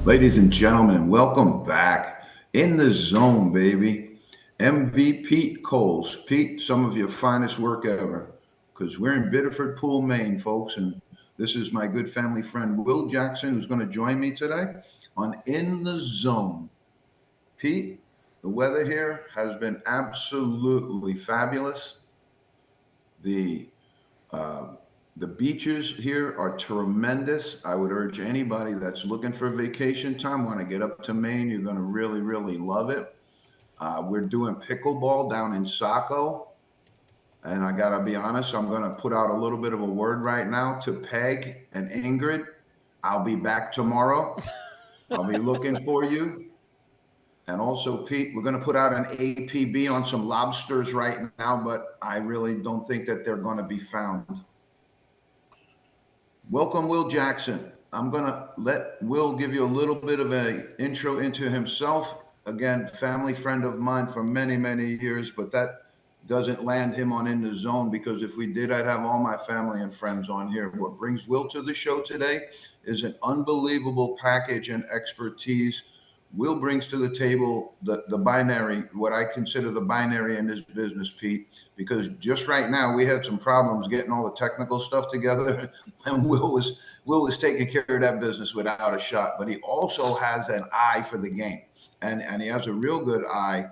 Ladies and gentlemen, welcome back. In the zone, baby. MV Pete Coles. Pete, some of your finest work ever. Because we're in Biddeford Pool, Maine, folks. And this is my good family friend, Will Jackson, who's going to join me today on In the Zone. Pete, the weather here has been absolutely fabulous. The uh, the beaches here are tremendous. I would urge anybody that's looking for vacation time, want to get up to Maine, you're going to really, really love it. We're doing pickleball down in Saco. And I got to be honest, I'm going to put out a little bit of a word right now to Peg and Ingrid. I'll be back tomorrow. I'll be looking for you. And also, Pete, we're going to put out an APB on some lobsters right now, but I really don't think that they're going to be found. Welcome, Will Jackson. I'm going to let Will give you a little bit of an intro into himself. Again, family friend of mine for many, many years, but that doesn't land him on In the Zone, because if we did, I'd have all my family and friends on here. What brings Will to the show today is an unbelievable package and expertise. Will brings to the table the binary, what I consider the binary in this business, Pete, because just right now we had some problems getting all the technical stuff together, and Will was taking care of that business without a shot. But he also has an eye for the game, and he has a real good eye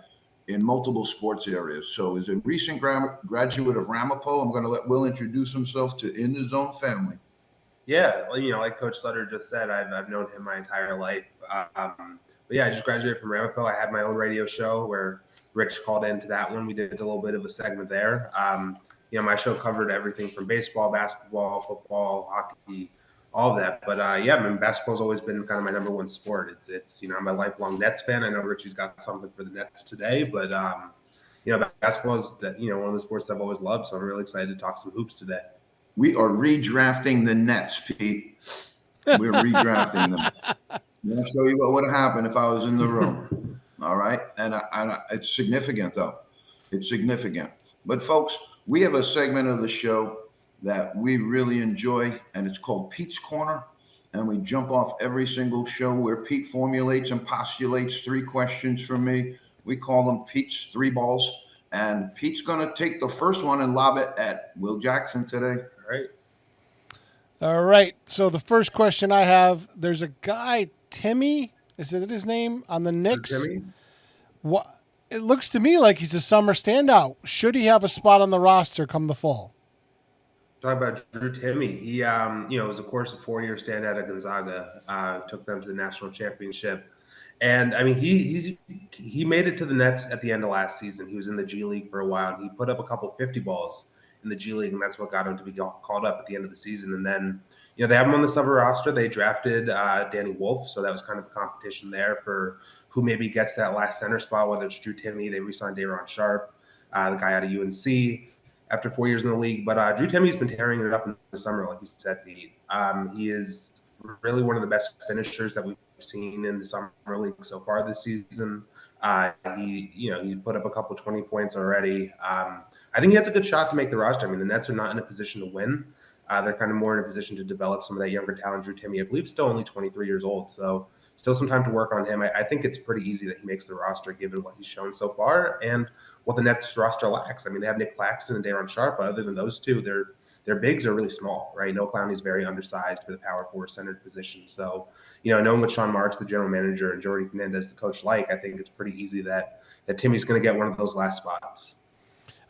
in multiple sports areas. So he's a recent graduate of Ramapo. I'm going to let Will introduce himself to In the Zone family. Yeah, well, like Coach Sutter just said, I've known him my entire life. But yeah, I just graduated from Ramapo. I had my own radio show where Rich called into that one. We did a little bit of a segment there. My show covered everything from baseball, basketball, football, hockey, all of that. But basketball's always been kind of my number one sport. It's I'm a lifelong Nets fan. I know Richie's got something for the Nets today, but basketball is one of the sports I've always loved. So I'm really excited to talk some hoops today. We are redrafting the Nets, Pete. We're redrafting them. I'm going to show you what would happen if I was in the room. All right. And it's significant, though. It's significant. But, folks, we have a segment of the show that we really enjoy, and it's called Pete's Corner. And we jump off every single show where Pete formulates and postulates 3 questions for me. We call them Pete's 3 balls. And Pete's going to take the first one and lob it at Will Jackson today. All right. So the first question I have, there's a guy, Timmy, is it his name, on the Knicks? Timmy? What? It looks to me like he's a summer standout. Should he have a spot on the roster come the fall? Talk about Drew Timmy. He, was, of course, a 4-year standout at Gonzaga. Took them to the national championship. And, I mean, he made it to the Nets at the end of last season. He was in the G League for a while. And he put up a couple 50 balls in the G League, and that's what got him to be called up at the end of the season. And then, they have him on the summer roster. They drafted Danny Wolf, so that was kind of a competition there for who maybe gets that last center spot, whether it's Drew Timmy. They re-signed Daron Sharp, the guy out of UNC, after 4 years in the league. But Drew Timmy's been tearing it up in the summer, like you said, Pete. He is really one of the best finishers that we've seen in the summer league so far this season. He put up a couple 20 points already. I think he has a good shot to make the roster. I mean, the Nets are not in a position to win. They're kind of more in a position to develop some of that younger talent. Drew Timmy, I believe, still only 23 years old, so still some time to work on him. I think it's pretty easy that he makes the roster given what he's shown so far and what the Nets roster lacks. I mean, they have Nick Claxton and Daron Sharp, but other than those two, their bigs are really small, right? Noah Clowney's very undersized for the power forward centered position. So, knowing what Sean Marks, the general manager, and Jordy Fernandez, the coach, like, I think it's pretty easy that Timmy's going to get one of those last spots.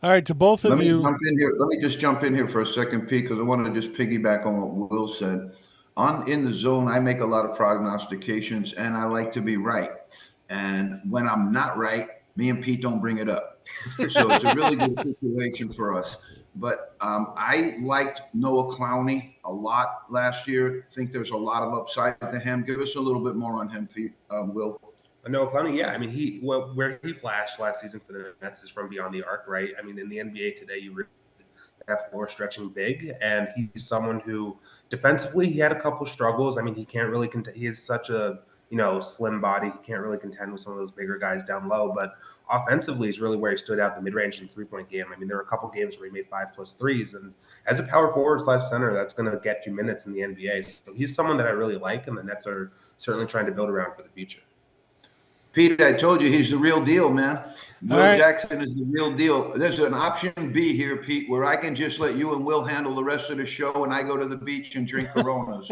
All right, to both of you. Let me just jump in here for a second, Pete, because I want to just piggyback on what Will said. On In the Zone, I make a lot of prognostications, and I like to be right. And when I'm not right, me and Pete don't bring it up. So it's a really good situation for us. But I liked Noah Clowney a lot last year. I think there's a lot of upside to him. Give us a little bit more on him, Pete, Will. Noah Clowney, yeah. I mean, where he flashed last season for the Nets is from beyond the arc, right? I mean, in the NBA today, you really have floor stretching big, and he's someone who defensively he had a couple struggles. I mean, he can't really he is such a slim body. He can't really contend with some of those bigger guys down low, but offensively is really where he stood out the mid-range and three-point game. I mean, there were a couple games where he made 5+ threes, and as a power forward / center, that's going to get you minutes in the NBA. So he's someone that I really like, and the Nets are certainly trying to build around for the future. Pete, I told you he's the real deal, man. Will right. Jackson is the real deal. There's an option B here, Pete, where I can just let you and Will handle the rest of the show, and I go to the beach and drink Coronas.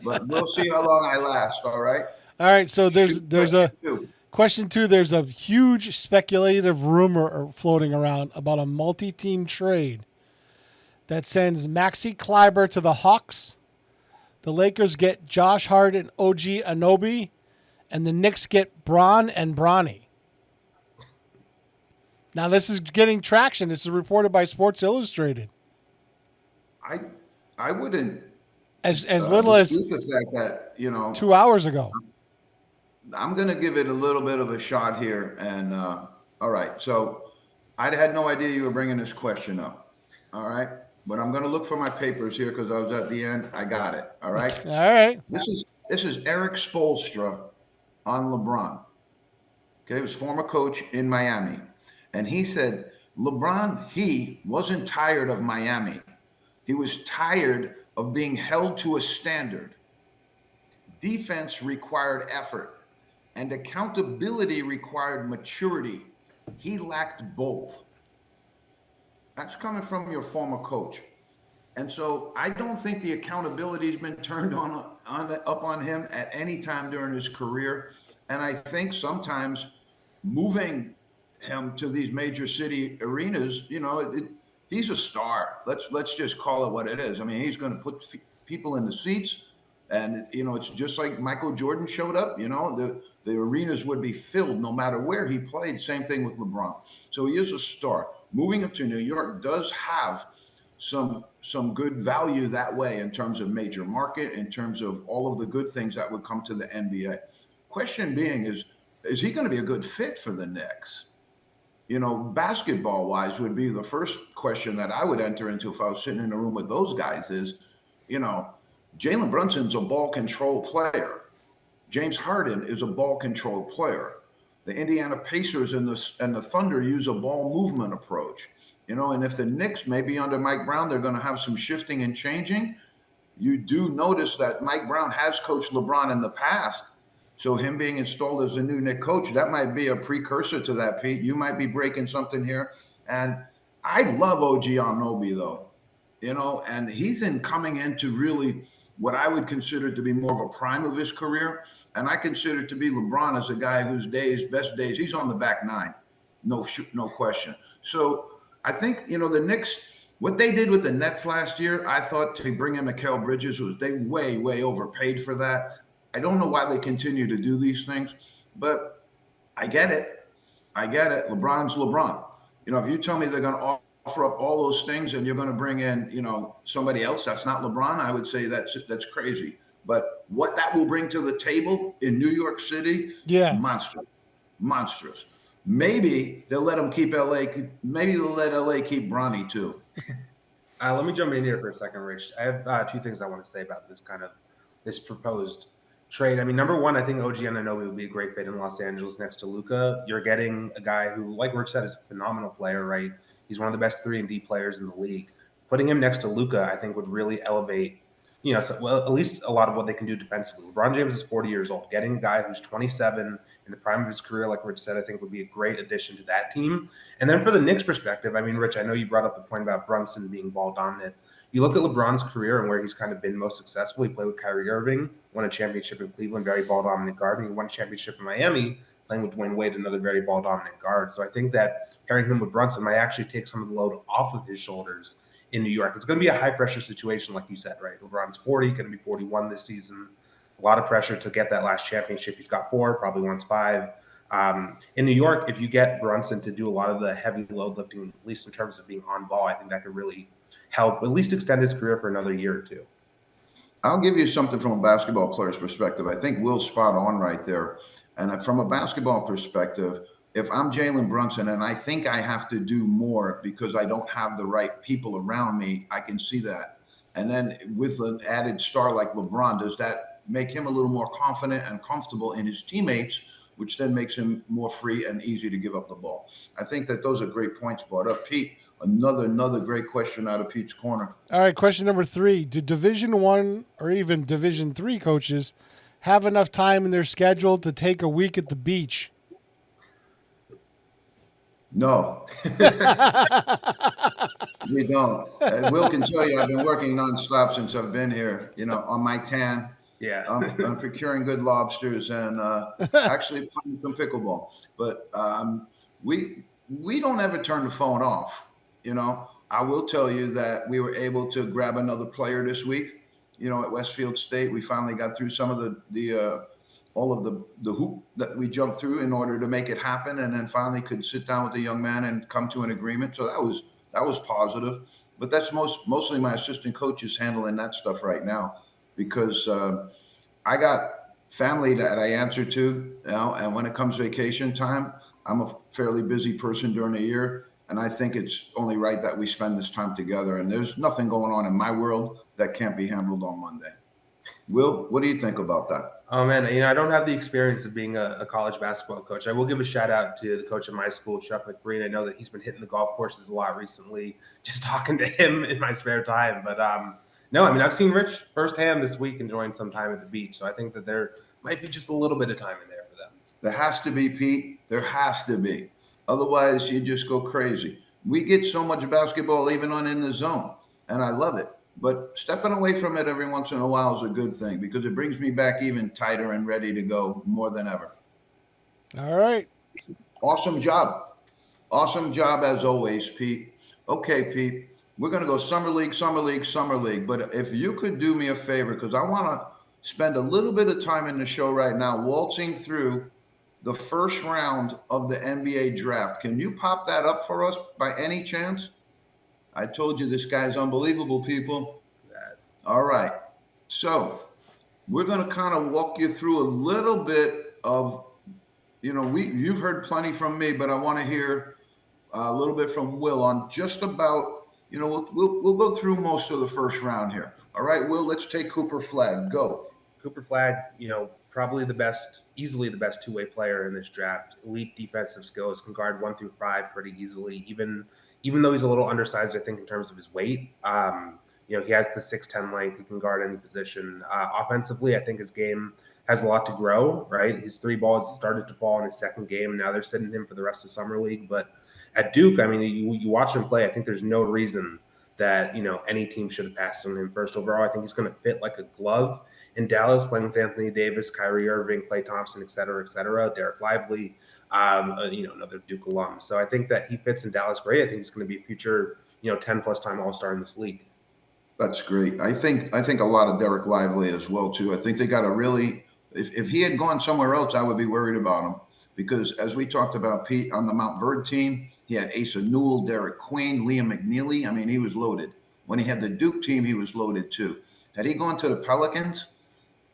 But we'll see how long I last. All right. All right. So there's a two. question 2. There's a huge speculative rumor floating around about a multi-team trade that sends Maxi Kleber to the Hawks. The Lakers get Josh Hart and OG Anunoby, and the Knicks get Bron and Bronny. Now, this is getting traction. This is reported by Sports Illustrated. I wouldn't as little as the fact that 2 hours ago. I'm going to give it a little bit of a shot here. And all right, so I had no idea you were bringing this question up. All right, but I'm going to look for my papers here because I was at the end. I got it. All right. All right. This is Eric Spoelstra on LeBron. Okay, he was former coach in Miami. And he said, LeBron, he wasn't tired of Miami. He was tired of being held to a standard. Defense required effort, and accountability required maturity. He lacked both. That's coming from your former coach. And so I don't think the accountability has been turned up on him at any time during his career. And I think sometimes moving him to these major city arenas, he's a star. Let's just call it what it is. I mean, he's going to put people in the seats, and it's just like Michael Jordan showed up. The arenas would be filled no matter where he played. Same thing with LeBron. So he is a star. Moving up to New York does have some good value that way in terms of major market, in terms of all of the good things that would come to the NBA. Question being is he going to be a good fit for the Knicks? Basketball wise would be the first question that I would enter into if I was sitting in a room with those guys is, Jalen Brunson's a ball control player. James Harden is a ball control player. The Indiana Pacers and the Thunder use a ball movement approach, and if the Knicks, maybe under Mike Brown, they're going to have some shifting and changing. You do notice that Mike Brown has coached LeBron in the past. So him being installed as a new Knicks coach, that might be a precursor to that, Pete. You might be breaking something here. And I love OG Anunoby, though, and he's coming into really what I would consider to be more of a prime of his career. And I consider to be LeBron as a guy whose best days, he's on the back nine. No question. So I think, the Knicks, what they did with the Nets last year, I thought to bring in Mikal Bridges was they way, way overpaid for that. I don't know why they continue to do these things, but I get it. LeBron's LeBron. If you tell me they're going to offer up all those things and you're going to bring in, somebody else that's not LeBron, I would say that's crazy. But what that will bring to the table in New York City, monstrous. Maybe they'll let them keep LA. Maybe they'll let LA keep Bronny too. Let me jump in here for a second, Rich. I have 2 things I want to say about this proposed trade. I mean, number one, I think OG Anunoby would be a great fit in Los Angeles next to Luka. You're getting a guy who, like Rich said, is a phenomenal player, right? He's one of the best 3-and-D players in the league. Putting him next to Luka, I think, would really elevate, at least a lot of what they can do defensively. LeBron James is 40 years old. Getting a guy who's 27 in the prime of his career, like Rich said, I think would be a great addition to that team. And then for the Knicks perspective, I mean, Rich, I know you brought up the point about Brunson being ball dominant. You look at LeBron's career and where he's kind of been most successful. He played with Kyrie Irving, won a championship in Cleveland, very ball-dominant guard, and he won a championship in Miami, playing with Dwayne Wade, another very ball-dominant guard. So I think that pairing him with Brunson might actually take some of the load off of his shoulders in New York. It's going to be a high-pressure situation, like you said, right? LeBron's 40, going to be 41 this season. A lot of pressure to get that last championship. He's got 4, probably wants 5. In New York, if you get Brunson to do a lot of the heavy load lifting, at least in terms of being on ball, I think that could really help at least extend his career for another year or 2. I'll give you something from a basketball player's perspective. I think Will's spot on right there. And from a basketball perspective, if I'm Jalen Brunson and I think I have to do more because I don't have the right people around me, I can see that. And then with an added star like LeBron, does that make him a little more confident and comfortable in his teammates, which then makes him more free and easy to give up the ball. I think that those are great points brought up. Pete, another great question out of Pete's corner. All right, question number 3. Do Division 1 or even Division 3 coaches have enough time in their schedule to take a week at the beach? No. We don't. Will can tell you I've been working nonstop since I've been here, on my tan. Yeah. I'm procuring good lobsters and actually playing some pickleball. But we don't ever turn the phone off. I will tell you that we were able to grab another player this week. At Westfield State, we finally got through some of the all of the hoop that we jumped through in order to make it happen, and then finally could sit down with the young man and come to an agreement. So that was positive. But that's mostly my assistant coaches handling that stuff right now, because I got family that I answer to, and when it comes vacation time, I'm a fairly busy person during the year. And I think it's only right that we spend this time together. And there's nothing going on in my world that can't be handled on Monday. Will, what do you think about that? Oh, man, I don't have the experience of being a college basketball coach. I will give a shout out to the coach of my school, Chuck McBreen. I know that he's been hitting the golf courses a lot recently, just talking to him in my spare time. But no, I've seen Rich firsthand this week enjoying some time at the beach. So I think that there might be just a little bit of time in there for them. There has to be, Pete. There has to be. Otherwise, you just go crazy. We get so much basketball even on In the Zone, and I love it. But stepping away from it every once in a while is a good thing, because it brings me back even tighter and ready to go more than ever. All right. Awesome job. Awesome job as always, Pete. Okay, Pete, we're going to go Summer League, Summer League, Summer League. But if you could do me a favor, because I want to spend a little bit of time in the show right now waltzing through the first round of the NBA draft. Can you pop that up for us by any chance? I told you this guy's unbelievable, people. All right. So we're going to kind of walk you through a little bit of, you've heard plenty from me, but I want to hear a little bit from Will on just about, we'll go through most of the first round here. All right, Will, let's take Cooper Flagg. Go. Cooper Flagg, probably easily the best two-way player in this draft. Elite defensive skills, can guard 1 through 5 pretty easily, even though he's a little undersized, I think, in terms of his weight. He has the 6'10" length. He can guard any position. Offensively, I think his game has a lot to grow, right? His 3 balls started to fall in his second game. Now they're sitting him for the rest of Summer League. But at Duke, you watch him play, I think there's no reason that, any team should have passed on him first overall. I think he's going to fit like a glove in Dallas, playing with Anthony Davis, Kyrie Irving, Klay Thompson, et cetera, Derek Lively, another Duke alum. So I think that he fits in Dallas great. I think he's going to be a future, 10-plus time All-Star in this league. That's great. I think a lot of Derek Lively as well, too. I think they got a really – if he had gone somewhere else, I would be worried about him, because as we talked about, Pete, on the Mount Verde team, he had Asa Newell, Derek Queen, Liam McNeely. He was loaded. When he had the Duke team, he was loaded, too. Had he gone to the Pelicans?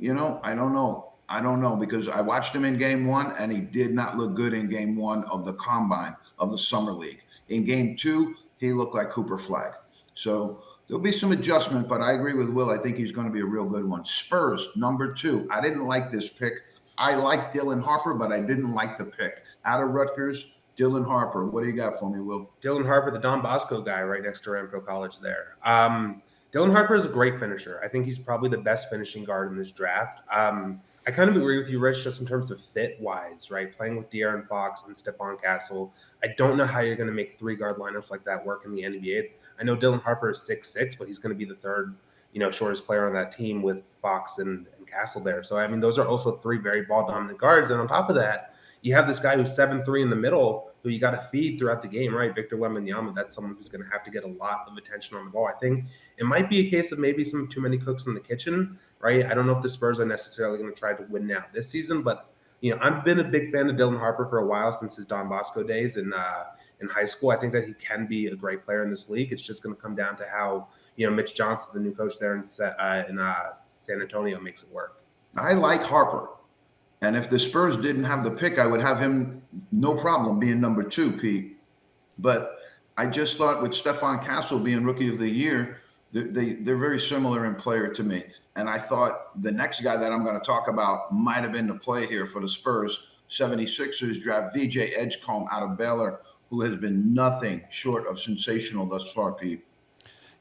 I don't know, because I watched him in game 1, and he did not look good in game 1 of the combine of the Summer League. In game 2, he looked like Cooper Flagg. So there'll be some adjustment, but I agree with Will. I think he's going to be a real good one. Spurs, number 2. I didn't like this pick. I like Dylan Harper, but I didn't like the pick. Out of Rutgers, Dylan Harper. What do you got for me, Will? Dylan Harper, the Don Bosco guy right next to Ramco College there. Dylan Harper is a great finisher. I think he's probably the best finishing guard in this draft. I kind of agree with you, Rich, just in terms of fit-wise, right? Playing with De'Aaron Fox and Stephon Castle. I don't know how you're going to make 3-guard lineups like that work in the NBA. I know Dylan Harper is 6'6", but he's going to be the third, shortest player on that team with Fox and Castle there. So, those are also 3 very ball-dominant guards. And on top of that, you have this guy who's 7'3" in the middle who you got to feed throughout the game, right? Victor Wembanyama, that's someone who's going to have to get a lot of attention on the ball. I think it might be a case of maybe some too many cooks in the kitchen, right? I don't know if the Spurs are necessarily going to try to win now this season, but, I've been a big fan of Dylan Harper for a while, since his Don Bosco days in high school. I think that he can be a great player in this league. It's just going to come down to how, Mitch Johnson, the new coach there in San Antonio, makes it work. I like Harper. And if the Spurs didn't have the pick, I would have him no problem being number 2, Pete. But I just thought with Stephon Castle being Rookie of the Year, They're very similar in player to me. And I thought the next guy that I'm going to talk about might have been the play here for the Spurs. 76ers draft VJ Edgecombe out of Baylor, who has been nothing short of sensational thus far, Pete.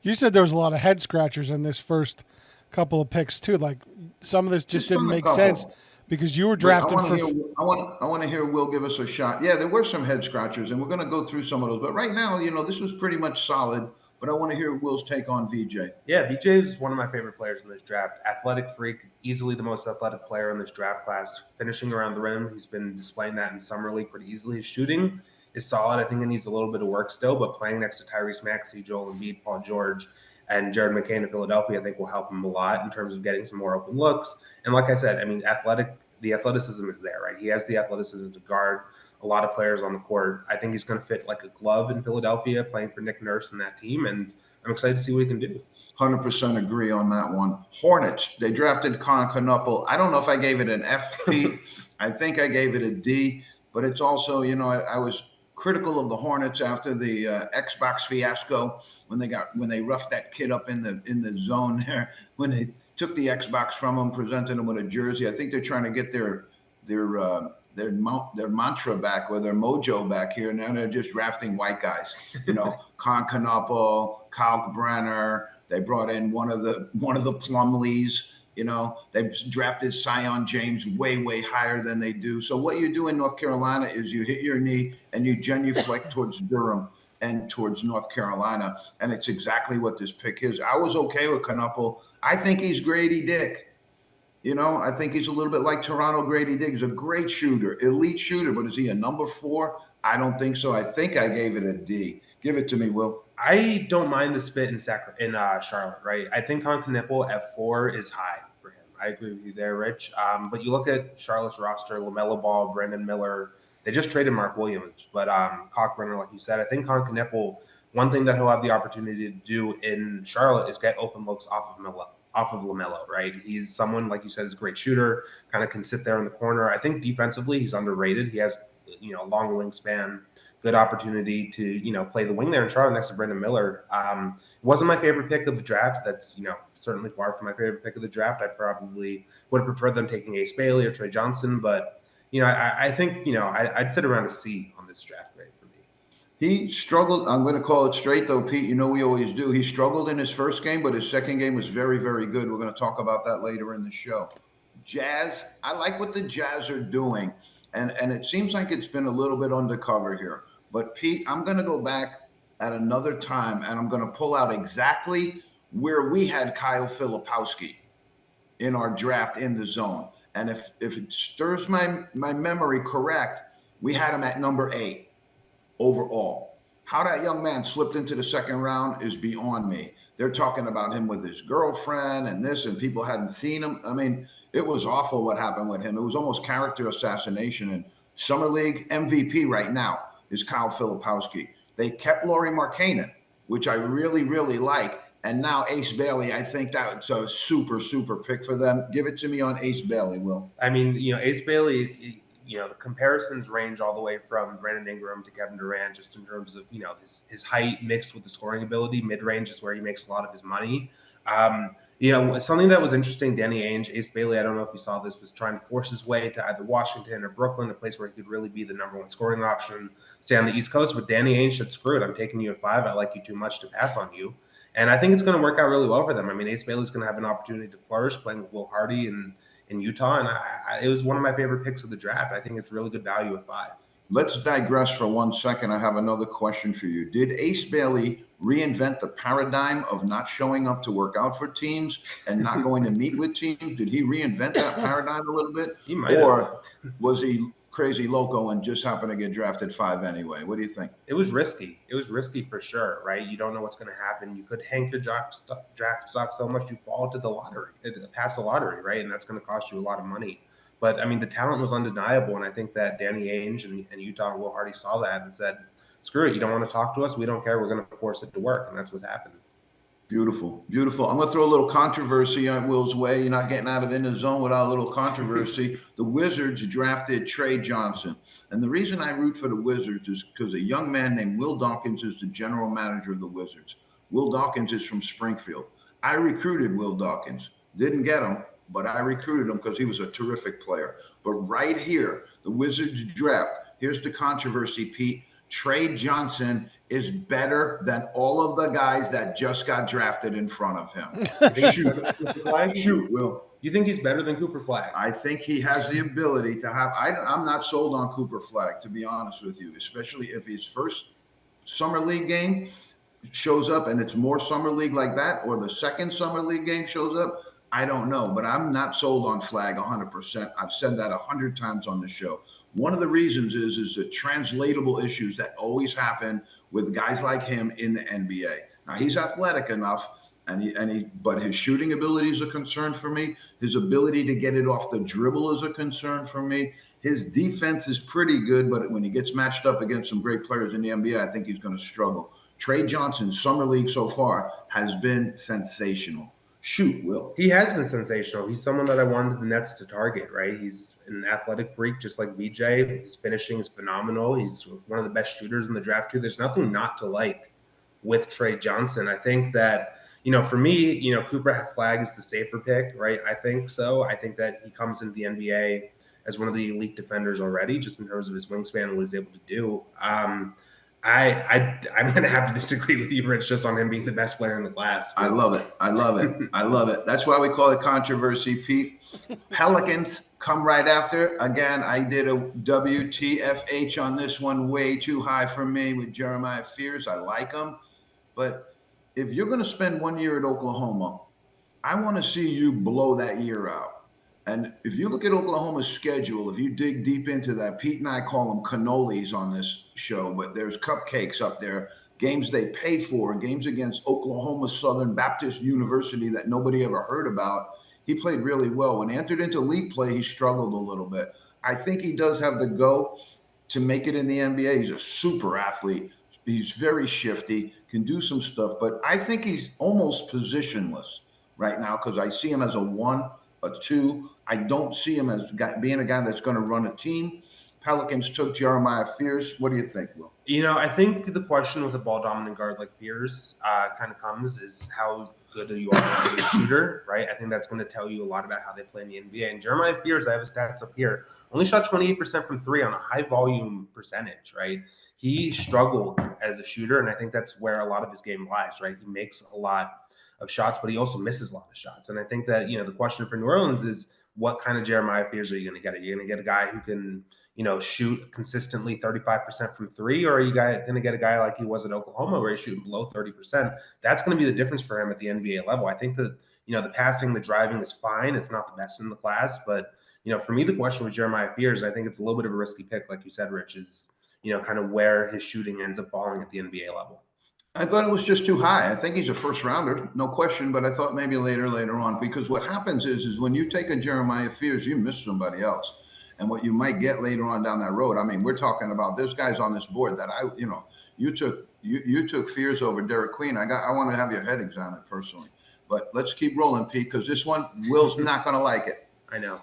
You said there was a lot of head scratchers in this first couple of picks too. Like some of this just didn't make sense because you were drafting for. I want to hear Will give us a shot. Yeah, there were some head scratchers, and we're going to go through some of those. But right now, this was pretty much solid. But I want to hear Will's take on VJ. Yeah, VJ is one of my favorite players in this draft. Athletic freak, easily the most athletic player in this draft class. Finishing around the rim, he's been displaying that in summer league pretty easily. His shooting is solid. I think it needs a little bit of work still, but playing next to Tyrese Maxey, Joel Embiid, Paul George, and Jared McCain in Philadelphia, I think will help him a lot in terms of getting some more open looks. And like I said, I mean, the athleticism is there, right? He has the athleticism to guard a lot of players on the court. I think he's going to fit like a glove in Philadelphia, playing for Nick Nurse and that team. And I'm excited to see what he can do. 100% agree on that one. Hornets, they drafted Con Knuppel. I don't know if I gave it an F, Pete. I think I gave it a D, but it's also, I was critical of the Hornets after the Xbox fiasco when they roughed that kid up in the zone there, when they took the Xbox from him, presented him with a jersey. I think they're trying to get their mantra back or their mojo back here. Now they're just drafting white guys, Con Knuppel, Kyle Brenner. They brought in one of the Plumlees. They've drafted Sion James way higher than they do. So what you do in North Carolina is you hit your knee and you genuflect towards Durham and towards North Carolina. And it's exactly what this pick is. I was okay with Knuppel. I think he's Grady Dick. I think he's a little bit like Toronto Grady Dick. He's a great shooter, elite shooter, but is he a number 4? I don't think so. I think I gave it a D. Give it to me, Will. I don't mind the spit in Charlotte, right? I think Con Knuppel at 4 is high for him. I agree with you there, Rich. But you look at Charlotte's roster, LaMelo Ball, Brandon Miller. They just traded Mark Williams. But Cockburner, like you said, I think Con Knuppel, one thing that he'll have the opportunity to do in Charlotte is get open looks off of LaMelo, right? He's someone, like you said, is a great shooter, kind of can sit there in the corner. I think defensively he's underrated. He has, a long wingspan, good opportunity to, play the wing there in Charlotte next to Brandon Miller. It wasn't my favorite pick of the draft. That's, certainly far from my favorite pick of the draft. I probably would have preferred them taking Ace Bailey or Trey Johnson, but, I think, I'd sit around a C on this draft grade for me. He struggled. I'm going to call it straight, though, Pete. We always do. He struggled in his first game, but his second game was very, very good. We're going to talk about that later in the show. Jazz, I like what the Jazz are doing, and it seems like it's been a little bit undercover here. But, Pete, I'm going to go back at another time, and I'm going to pull out exactly where we had Kyle Filipowski in our draft in the zone. And if it stirs my memory correct, we had him at number 8 overall. How that young man slipped into the second round is beyond me. They're talking about him with his girlfriend and this, and people hadn't seen him. I mean, it was awful what happened with him. It was almost character assassination. And Summer League MVP right now is Kyle Filipowski. They kept Lauri Markkanen, which I really, really like. And now Ace Bailey, I think that's a super, super pick for them. Give it to me on Ace Bailey, Will. I mean, Ace Bailey, the comparisons range all the way from Brandon Ingram to Kevin Durant, just in terms of, his height mixed with the scoring ability. Mid-range is where he makes a lot of his money. Something that was interesting, Danny Ainge, Ace Bailey, I don't know if you saw this, was trying to force his way to either Washington or Brooklyn, a place where he could really be the number 1 scoring option, stay on the East Coast. But Danny Ainge said, screw it, I'm taking you at 5. I like you too much to pass on you. And I think it's going to work out really well for them. I mean, Ace Bailey's going to have an opportunity to flourish playing with Will Hardy in Utah. And it was one of my favorite picks of the draft. I think it's really good value at 5. Let's digress for 1 second. I have another question for you. Did Ace Bailey reinvent the paradigm of not showing up to work out for teams and not going to meet with teams? Did he reinvent that paradigm a little bit? He might or was he crazy loco and just happened to get drafted 5 anyway? What do you think? It was risky. It was risky for sure, right? You don't know what's going to happen. You could hang your draft stock so much you fall to the lottery, past the lottery, right? And that's going to cost you a lot of money. But, I mean, the talent was undeniable, and I think that Danny Ainge and Utah and Will Hardy saw that and said, screw it, you don't want to talk to us? We don't care. We're going to force it to work, and that's what happened. Beautiful, beautiful. I'm going to throw a little controversy on Will's way. You're not getting out of in the zone without a little controversy. The Wizards drafted Trey Johnson. And the reason I root for the Wizards is because a young man named Will Dawkins is the general manager of the Wizards. Will Dawkins is from Springfield. I recruited Will Dawkins. Didn't get him, but I recruited him because he was a terrific player. But right here, the Wizards draft, here's the controversy, Pete. Trey Johnson is better than all of the guys that just got drafted in front of him. Shoot, Will. You think he's better than Cooper Flagg? I think he has the ability to have. I'm not sold on Cooper Flagg, to be honest with you, especially if his first summer league game shows up and it's more summer league like that, or the second summer league game shows up. I don't know, but I'm not sold on Flagg 100%. I've said that 100 times on the show. One of the reasons is the translatable issues that always happen with guys like him in the NBA. Now he's athletic enough, but his shooting ability is a concern for me. His ability to get it off the dribble is a concern for me. His defense is pretty good, but when he gets matched up against some great players in the NBA, I think he's going to struggle. Trey Johnson, summer league so far, has been sensational. Shoot, Will. He has been sensational. He's someone that I wanted the Nets to target, right? He's an athletic freak, just like VJ. His finishing is phenomenal. He's one of the best shooters in the draft, too. There's nothing not to like with Trey Johnson. I think that, for me, Cooper Flagg is the safer pick, right? I think so. I think that he comes into the NBA as one of the elite defenders already, just in terms of his wingspan and what he's able to do. I'm going to have to disagree with you, Rich, just on him being the best player in the class. I love it. I love it. That's why we call it controversy, Pete. Pelicans come right after. Again, I did a WTFH on this one, way too high for me with Jeremiah Fears. I like him. But if you're going to spend 1 year at Oklahoma, I want to see you blow that year out. And if you look at Oklahoma's schedule, if you dig deep into that, Pete and I call them cannolis on this show, but there's cupcakes up there, games they pay for, games against Oklahoma Southern Baptist University that nobody ever heard about. He played really well. When he entered into league play, he struggled a little bit. I think he does have the go to make it in the NBA. He's a super athlete. He's very shifty, can do some stuff, but I think he's almost positionless right now because I see him as a 1, a 2. I don't see him as being a guy that's going to run a team. Pelicans took Jeremiah Fears. What do you think, Will? I think the question with a ball-dominant guard like Fears kind of comes is how good you are as a shooter, right? I think that's going to tell you a lot about how they play in the NBA. And Jeremiah Fears, I have his stats up here, only shot 28% from 3 on a high-volume percentage, right? He struggled as a shooter, and I think that's where a lot of his game lies, right? He makes a lot of shots, but he also misses a lot of shots. And I think that, the question for New Orleans is, what kind of Jeremiah Fears are you going to get? Are you going to get a guy who can, shoot consistently 35% from 3, or are you going to get a guy like he was at Oklahoma where he's shooting below 30%? That's going to be the difference for him at the NBA level. I think that, the passing, the driving is fine. It's not the best in the class, but, for me, the question with Jeremiah Fears, I think it's a little bit of a risky pick, like you said, Rich, is, kind of where his shooting ends up falling at the NBA level. I thought it was just too high. I think he's a first rounder, no question, but I thought maybe later on, because what happens is when you take a Jeremiah Fears, you miss somebody else. And what you might get later on down that road, I mean, we're talking about there's guys on this board that you took Fears over Derek Queen. I want to have your head examined personally. But let's keep rolling, Pete, because this one, Will's not going to like it. I know.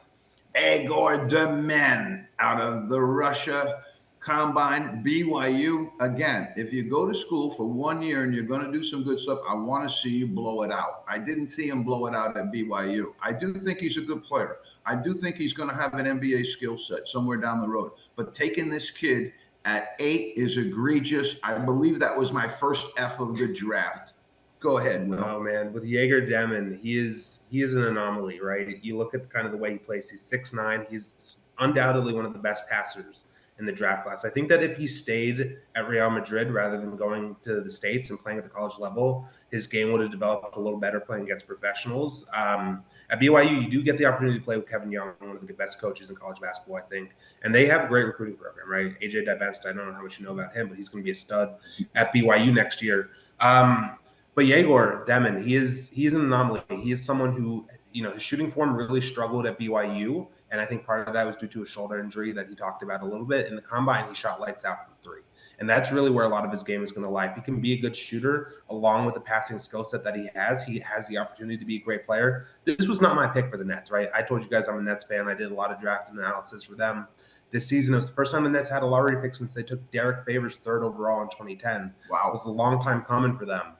Igor Demen out of the Russia Combine, BYU. Again, if you go to school for 1 year and you're going to do some good stuff, I want to see you blow it out. I didn't see him blow it out at BYU. I do think he's a good player. I do think he's going to have an NBA skill set somewhere down the road. But taking this kid at 8 is egregious. I believe that was my first F of the draft. Go ahead, Will. Oh, man. With Igor Demen, he is an anomaly, right? You look at kind of the way he plays. He's 6'9". He's undoubtedly one of the best passers in the draft class. I think that if he stayed at Real Madrid rather than going to the States and playing at the college level, his game would have developed a little better playing against professionals. At BYU, you do get the opportunity to play with Kevin Young, one of the best coaches in college basketball, I think. And they have a great recruiting program, right? AJ DeBest, I don't know how much you know about him, but he's going to be a stud at BYU next year. But Igor Demen, he is an anomaly. He is someone who, his shooting form really struggled at BYU. And I think part of that was due to a shoulder injury that he talked about a little bit. In the combine, he shot lights out from 3. And that's really where a lot of his game is going to lie. If he can be a good shooter, along with the passing skill set that he has the opportunity to be a great player. This was not my pick for the Nets, right? I told you guys I'm a Nets fan. I did a lot of draft analysis for them this season. It was the first time the Nets had a lottery pick since they took Derek Favors 3rd overall in 2010. Wow. It was a long time coming for them.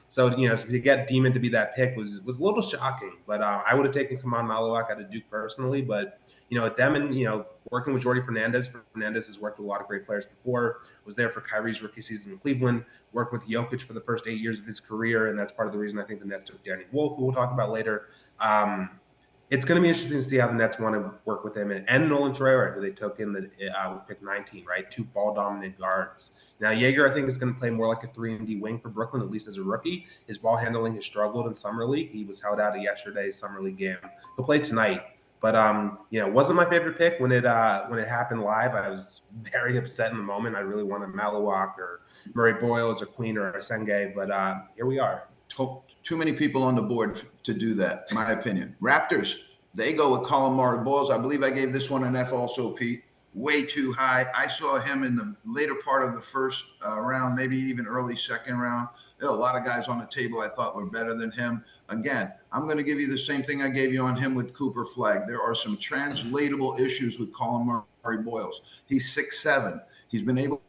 So, to get Demon to be that pick was a little shocking, but I would have taken Kaman Malawak out of Duke personally. But, at them and, working with Jordy Fernandez has worked with a lot of great players before, was there for Kyrie's rookie season in Cleveland, worked with Jokic for the first 8 years of his career. And that's part of the reason I think the Nets took Danny Wolf, who we'll talk about later. It's going to be interesting to see how the Nets want to work with him and Nolan Traore, who they took in with pick 19, right? 2 ball-dominant guards. Now, Jaeger, I think, is going to play more like a 3-and-D wing for Brooklyn, at least as a rookie. His ball handling has struggled in Summer League. He was held out of yesterday's Summer League game. He'll play tonight. But, wasn't my favorite pick when it happened live. I was very upset in the moment. I really wanted Malawak or Murray Boyles or Queen or Senge, but here we are. Too many people on the board to do that, my opinion. Raptors, they go with Colin Murray Boyles. I believe I gave this one an F also, Pete. Way too high. I saw him in the later part of the first round, maybe even early second round. There are a lot of guys on the table I thought were better than him. Again, I'm going to give you the same thing I gave you on him with Cooper Flagg. There are some translatable issues with Colin Murray Boyles. He's 6'7". He's been able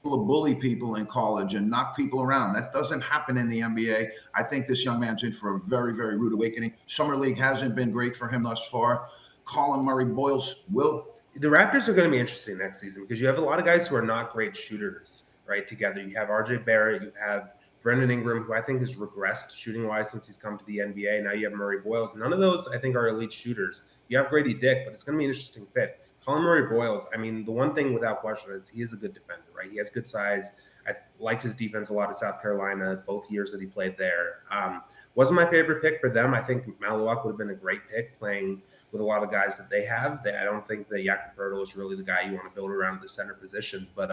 to bully people in college and knock people around. That doesn't happen in the NBA. I think this young man's in for a very, very rude awakening. Summer League hasn't been great for him thus far. Colin Murray Boyles will. The Raptors are going to be interesting next season because you have a lot of guys who are not great shooters, right? Together, you have RJ Barrett, you have Brandon Ingram, who I think has regressed shooting-wise since he's come to the NBA. Now you have Murray Boyles. None of those, I think, are elite shooters. You have Grady Dick, but it's going to be an interesting fit. Colin Murray Boyles, I mean, the one thing without question is he is a good defender, right? He has good size. I liked his defense a lot at South Carolina, both years that he played there. Wasn't my favorite pick for them. I think Malawak would have been a great pick playing with a lot of guys that they have. I don't think that Jakob Poeltl is really the guy you want to build around the center position. But,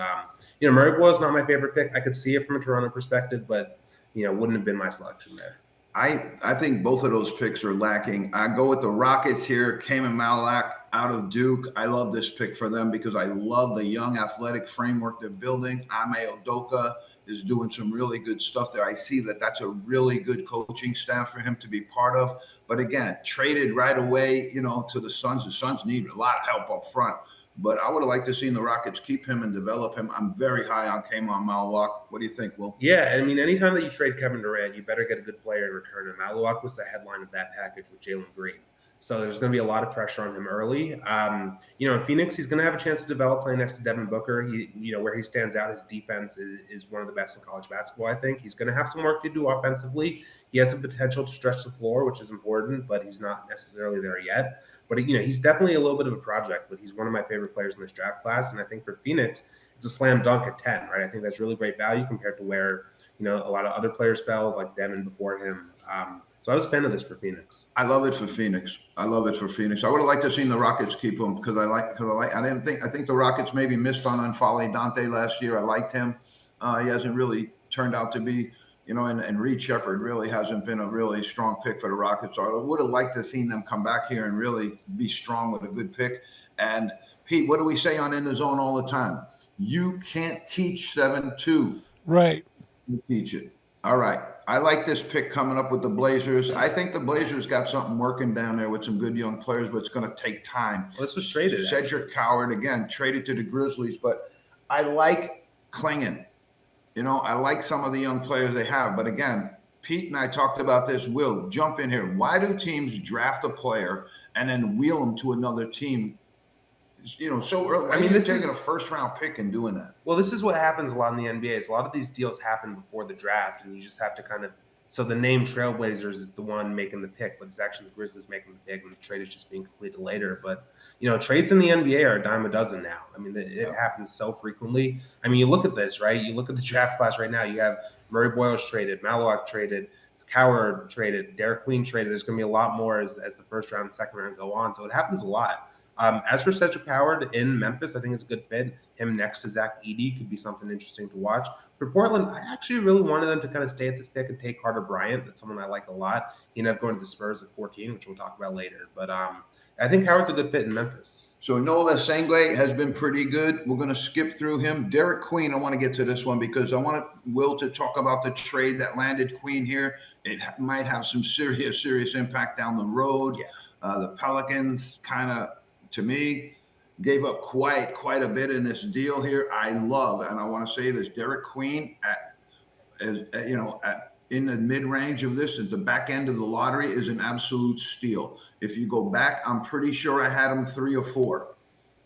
Murray Boyles is not my favorite pick. I could see it from a Toronto perspective, but, wouldn't have been my selection there. I think both of those picks are lacking. I go with the Rockets here. Kaman Malawak out of Duke. I love this pick for them because I love the young athletic framework they're building. Ime Udoka is doing some really good stuff there. I see that that's a really good coaching staff for him to be part of. But again, traded right away, to the Suns. The Suns need a lot of help up front. But I would have liked to see the Rockets keep him and develop him. I'm very high on Kaman Malawak. What do you think, Will? Yeah, I mean, anytime that you trade Kevin Durant, you better get a good player in return. And Malawak was the headline of that package with Jalen Green. So there's going to be a lot of pressure on him early. In Phoenix, he's going to have a chance to develop playing next to Devin Booker. Where he stands out, his defense is one of the best in college basketball, I think. He's going to have some work to do offensively. He has the potential to stretch the floor, which is important, but he's not necessarily there yet. But, he's definitely a little bit of a project, but he's one of my favorite players in this draft class. And I think for Phoenix, it's a slam dunk at 10, right? I think that's really great value compared to where, a lot of other players fell, like Devin before him. So I was a fan of this for Phoenix. I love it for Phoenix. I would have liked to see the Rockets keep him because I think the Rockets maybe missed on N'Faly Dante last year. I liked him. He hasn't really turned out to be, and Reed Shepherd really hasn't been a really strong pick for the Rockets. So I would have liked to see them come back here and really be strong with a good pick. And Pete, what do we say on In the Zone all the time? You can't teach 7-2. Right. You teach it. All right. I like this pick coming up with the Blazers. I think the Blazers got something working down there with some good young players, but it's going to take time. Well, this was traded. Cedric Coward, again, traded to the Grizzlies, but I like Klingon. I like some of the young players they have. But again, Pete and I talked about this. Will, jump in here. Why do teams draft a player and then wheel them to another team? So early. I mean, you're taking a first-round pick and doing that. Well, this is what happens a lot in the NBA. Is a lot of these deals happen before the draft, and you just have to kind of. So the name Trailblazers is the one making the pick, but it's actually the Grizzlies making the pick, and the trade is just being completed later. But trades in the NBA are a dime a dozen now. I mean, it happens so frequently. I mean, you look at this, right? You look at the draft class right now. You have Murray Boyles traded, Malawak traded, Coward traded, Derek Queen traded. There's going to be a lot more as the first round, second round go on. So it happens a lot. As for Cedric Coward in Memphis, I think it's a good fit. Him next to Zach Edey could be something interesting to watch. For Portland, I actually really wanted them to kind of stay at this pick and take Carter Bryant. That's someone I like a lot. He ended up going to the Spurs at 14, which we'll talk about later. But I think Howard's a good fit in Memphis. So Nola Sengwe has been pretty good. We're going to skip through him. Derek Queen, I want to get to this one because I want Will to talk about the trade that landed Queen here. It might have some serious impact down the road. Yeah. The Pelicans kind of, to me, gave up quite a bit in this deal here. I love, and I want to say this, Derek Queen in the mid-range of this, at the back end of the lottery, is an absolute steal. If you go back, I'm pretty sure I had him 3 or 4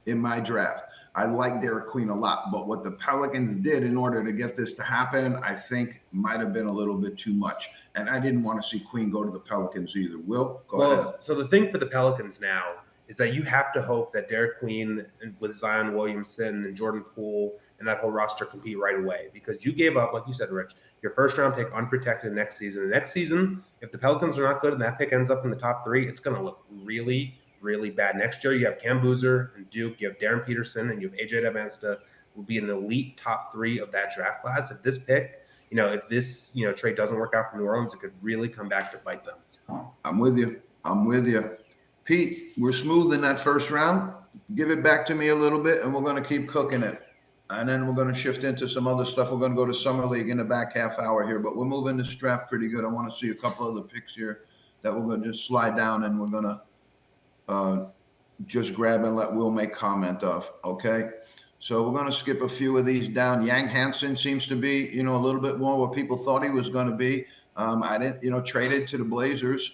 in my draft. I like Derek Queen a lot, but what the Pelicans did in order to get this to happen, I think might have been a little bit too much. And I didn't want to see Queen go to the Pelicans either. Will, go ahead. So the thing for the Pelicans now is that you have to hope that Derek Queen with Zion Williamson and Jordan Poole and that whole roster compete right away, because you gave up, like you said, Rich, your first round pick unprotected next season. The next season, if the Pelicans are not good and that pick ends up in the top 3, it's going to look really, really bad. Next year, you have Cam Boozer and Duke, you have Darren Peterson, and you have AJ Damaska, will be an elite top 3 of that draft class. If this pick, if this, trade doesn't work out for New Orleans, it could really come back to bite them. I'm with you. Pete, we're smooth in that first round. Give it back to me a little bit, and we're going to keep cooking it. And then we're going to shift into some other stuff. We're going to go to Summer League in the back half hour here, but we're moving this draft pretty good. I want to see a couple other picks here that we're going to just slide down, and we're going to just grab and let Will make comment of. Okay. So we're going to skip a few of these down. Yang Hansen seems to be, a little bit more what people thought he was going to be. I didn't, traded to the Blazers,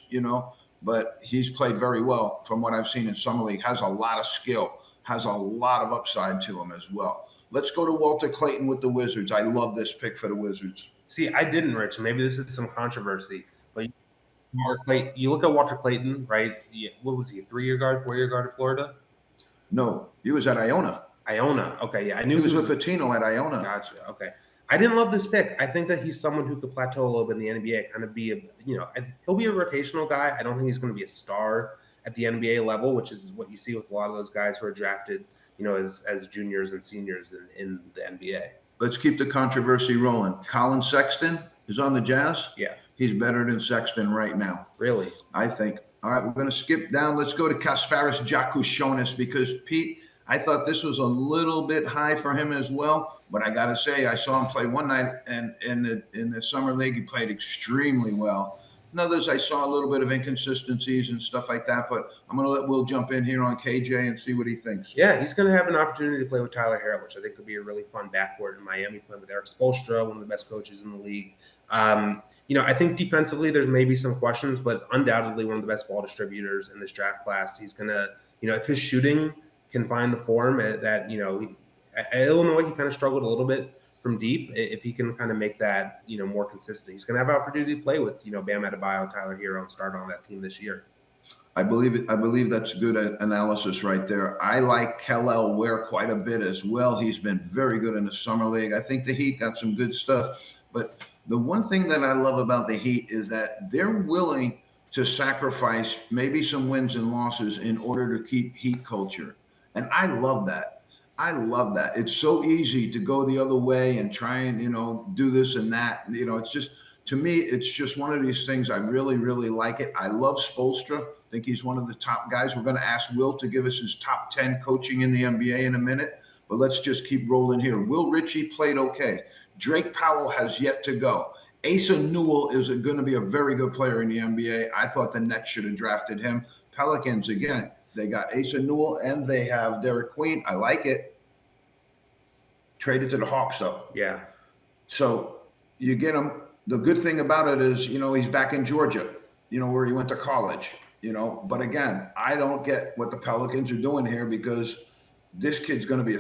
but he's played very well from what I've seen in Summer League. Has a lot of skill, has a lot of upside to him as well. Let's go to Walter Clayton with the Wizards. I love this pick for the Wizards. See, I didn't, Rich. Maybe this is some controversy, but you look at Walter Clayton, right? What was he, a 3-year guard, 4-year guard at Florida? No, he was at Iona. Okay, yeah, I knew he was with Patino at Iona. Gotcha. Okay, I didn't love this pick. I think that he's someone who could plateau a little bit in the NBA, kind of be he'll be a rotational guy. I don't think he's going to be a star at the NBA level, which is what you see with a lot of those guys who are drafted, as juniors and seniors in the NBA. Let's keep the controversy rolling. Colin Sexton is on the Jazz. Yeah, he's better than Sexton right now. Really, I think. All right, we're going to skip down. Let's go to Kasparis Jakushonis, because Pete, I thought this was a little bit high for him as well, but I got to say, I saw him play one night, and in the Summer League, he played extremely well. In others, I saw a little bit of inconsistencies and stuff like that, but I'm going to let Will jump in here on KJ and see what he thinks. Yeah, he's going to have an opportunity to play with Tyler Herro, which I think could be a really fun backcourt in Miami, playing with Eric Spoelstra, one of the best coaches in the league. I think defensively there's maybe some questions, but undoubtedly one of the best ball distributors in this draft class. He's going to, if his shooting can find the form that, at Illinois, he kind of struggled a little bit from deep. If he can kind of make that, more consistent, he's going to have an opportunity to play with, Bam Adebayo, Tyler Herro, and start on that team this year. I believe that's good analysis right there. I like Kel'el Ware quite a bit as well. He's been very good in the Summer League. I think the Heat got some good stuff. But the one thing that I love about the Heat is that they're willing to sacrifice maybe some wins and losses in order to keep Heat culture. And I love that. It's so easy to go the other way and try and, do this and that. It's just, to me, it's just one of these things. I really, really like it. I love Spoelstra. I think he's one of the top guys. We're going to ask Will to give us his top 10 coaching in the NBA in a minute, but let's just keep rolling here. Will Ritchie played okay. Drake Powell has yet to go. Asa Newell is going to be a very good player in the NBA. I thought the Nets should have drafted him. Pelicans, again, they got Asa Newell and they have Derek Queen. I like it. Traded to the Hawks, though. Yeah. So you get him. The good thing about it is, he's back in Georgia, where he went to college, But again, I don't get what the Pelicans are doing here, because this kid's going to be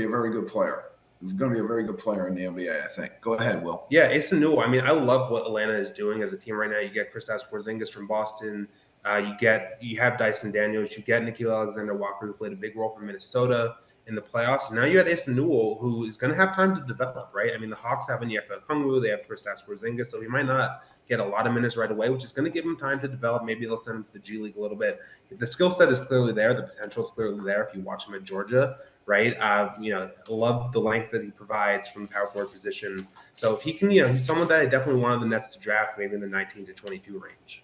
a very good player. He's going to be a very good player in the NBA, I think. Go ahead, Will. Yeah, Asa Newell. I mean, I love what Atlanta is doing as a team right now. You get Kristaps Porzingis from Boston. You have Dyson Daniels. You get Nickeil Alexander-Walker, who played a big role for Minnesota in the playoffs. And now you have Asa Newell, who is going to have time to develop, right? I mean, the Hawks have Onyeka Okongwu. They have Kristaps Porzingis, so he might not get a lot of minutes right away, which is going to give him time to develop. Maybe they'll send him to the G League a little bit. The skill set is clearly there. The potential is clearly there if you watch him at Georgia, right? Love the length that he provides from the power forward position. So if he can, he's someone that I definitely wanted the Nets to draft, maybe in the 19 to 22 range.